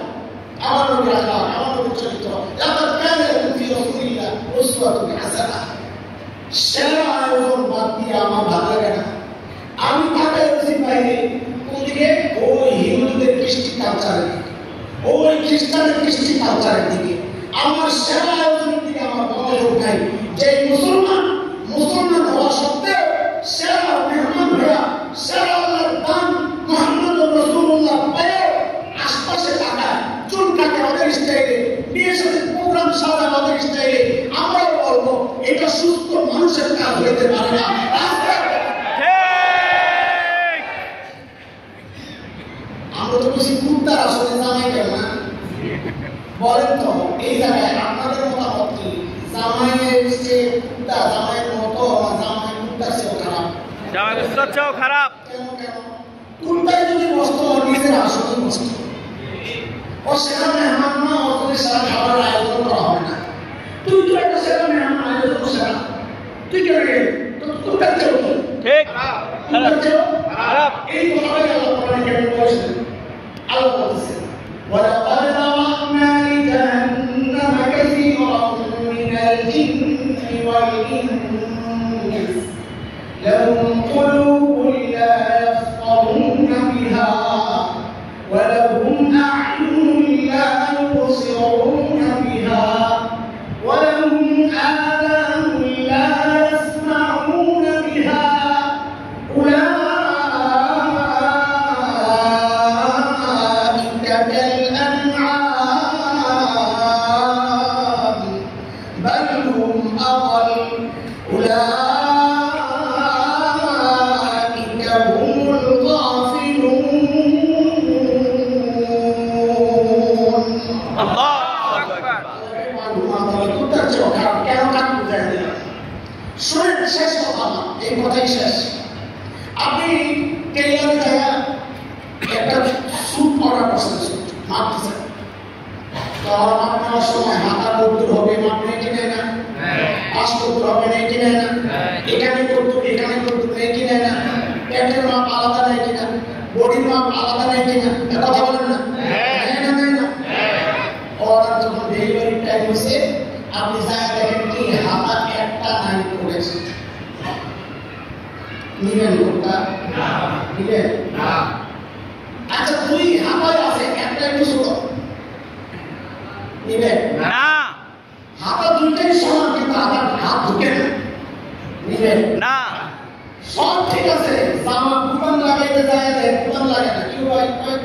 আমার নবীর আখলাক আমার নবীর চরিত্র লাকাদ কানা লাকুম ফি রাসূলিল্লাহ উসওয়াতুন হাসানাহ সেরা আয়োজন বাদ দিয়ে আমার ভালো লাগে না আমি তাকাই রয়েছি বাইরে কোনদিকে ওই হিন্দুদের কৃষ্টি কালচারের দিকে ওই খ্রিস্টানের কৃষ্টি কালচারের দিকে আমার সেরা আয়োজনের দিকে আমার মনোযোগ নাই যে মুসলমান হওয়া সত্ত্বেও সেরা মেহমান হইয়া সেরা আল্লাহর দান মুহাম্মদুর রাসূলুল্লাহ পেয়ে আশপাশে তাকায় চুল কাটে আমাদের স্টাইলে বিয়ের সাথে প্রোগ্রাম সাজা আমাদের স্টাইলে আমরাও বলবো এটা সুস্থ মানুষের কাজ হইতে পারে না আমরা তো বেশি কুত্তার আসলে জামাই কেন না বলেন তো এই জায়গায় আপনাদের মতামত কি জামাইয়ের যে কুত্তা জামাইয়ের মতো জামাই কুত্তার চেয়েও খারাপ জামাই কুত্তার চেয়েও খারাপ কেন কুত্তায় যদি বসতো নিজের আসলে বসতো ও সেরা মেহমান না ওদের সারা খাবার আয়োজন করা হবে না তুই তো একটা সেরা মেহমান আয়োজন সেরা তুই কেন গেলি তো কুত্তার চেয়েও ঠিক কুত্তার চেয়েও খারাপ এই কথাটাই আল্লাহ কোরআনে কেন বলেছেন আল্লাহ বলছেন ولقد ذرأنا لجهنم كثيرا من الجن والإنس لهم قلوب لا يفقهون بها ولهم أعين لا يبصرون بها ولهم آذان لا يسمعون بها শেষ কথা না এই কথাই শেষ আপনি টেইলার জায়গা একটা স্যুট অর্ডার করছেন মাপ দিচ্ছেন তো আমার মাপ নেওয়ার সময় হাতা করতে হবে মাপ নেই কিনে না পাশ করতে হবে নেই কিনে না এখানে করতে নেই কিনে না প্যান্টের মাপ আলাদা নেই কিনা বডির মাপ আলাদা নেই কিনা কথা বলেন না দিবে না হাতে দুইটাই সমান কিন্তু আবার হাত ঢুকে না দিবে না সব ঠিক আছে জামা বুতাম লাগাইতে যায় না বুতাম লাগে না কেউ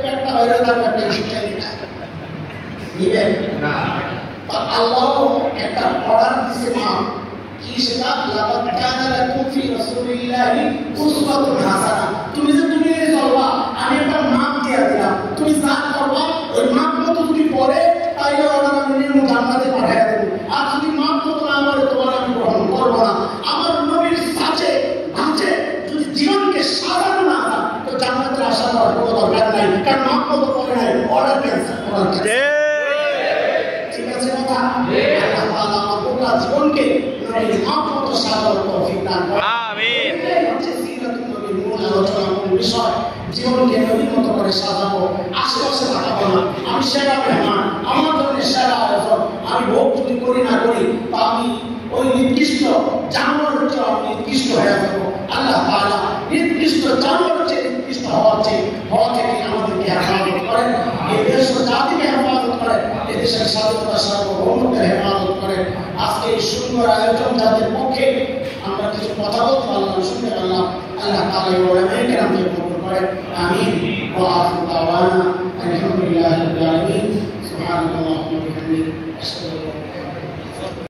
পেটটা বাইরে থাকবে একটা শিক্ষা দিবে না আল্লাহ একটা অর্ডার দিছে মা কি সেটা লাকাদ কানা লাকুম ফি রাসূলিল্লাহি উসওয়াতুন হাসানাহ তুমি যে দুনিয়ায় চলবা আমি একটা মাপ দিয়ে দিলাম তুমি যা করবা ওই মাপ মতো যদি পড়ে তাইলে ওরা আমি জান্নাতে পাঠিয়ে দেব আর যদি মাপ মতো না করে তোমার আমি গ্রহণ করব না আমার নবীর সাথে আছে যদি জীবনকে সাজানো না হয় তো জান্নাতের আশা করার কোনো দরকার নাই কারণ মাপ মতো পড়ে নাই অর্ডার ক্যান্সেল করার ঠিক আছে কথা আল্লাহ তাআলা আমার গোটা জীবনকে নবীর মাপ মতো সাজানোর তৌফিক দান করুন আমিন এই হচ্ছে সিরাতুন নবীর মূল আলোচনা মূল বিষয় জীবনকে নবীর মতো করে সাজাবো আশেপাশে লাগাবো না আমি সেরা মেহমান আমার জন্য সেরা আয়োজন আমি ভোগ যদি করি না করি তা আমি ওই নির্দিষ্ট জানোয়ার হচ্ছে আমি নির্দিষ্ট হয়ে যাবো আল্লাহ তাআলা নির্দিষ্ট জানোয়ার হচ্ছে নির্দিষ্ট হওয়া থেকে আমাদেরকে হেফাজত করেন এই দেশ ও জাতিকে হেফাজত করেন এই দেশের স্বাধীনতা সার্বভৌমত্বের হেফাজত করেন আজকে এই সুন্দর আয়োজন যাদের পক্ষে আমরা কিছু কথা বলতে পারলাম শুনতে পারলাম আল্লাহ তাআলা এই ওলামায়ে কেরামকে কবুল করেন আমিন ওয়া আখিরু দাওয়ানা আলহামদুলিল্লাহি রাব্বিল আলামিন সুবহানাল্লাহি ওয়া বিহামদিহি আশহাদু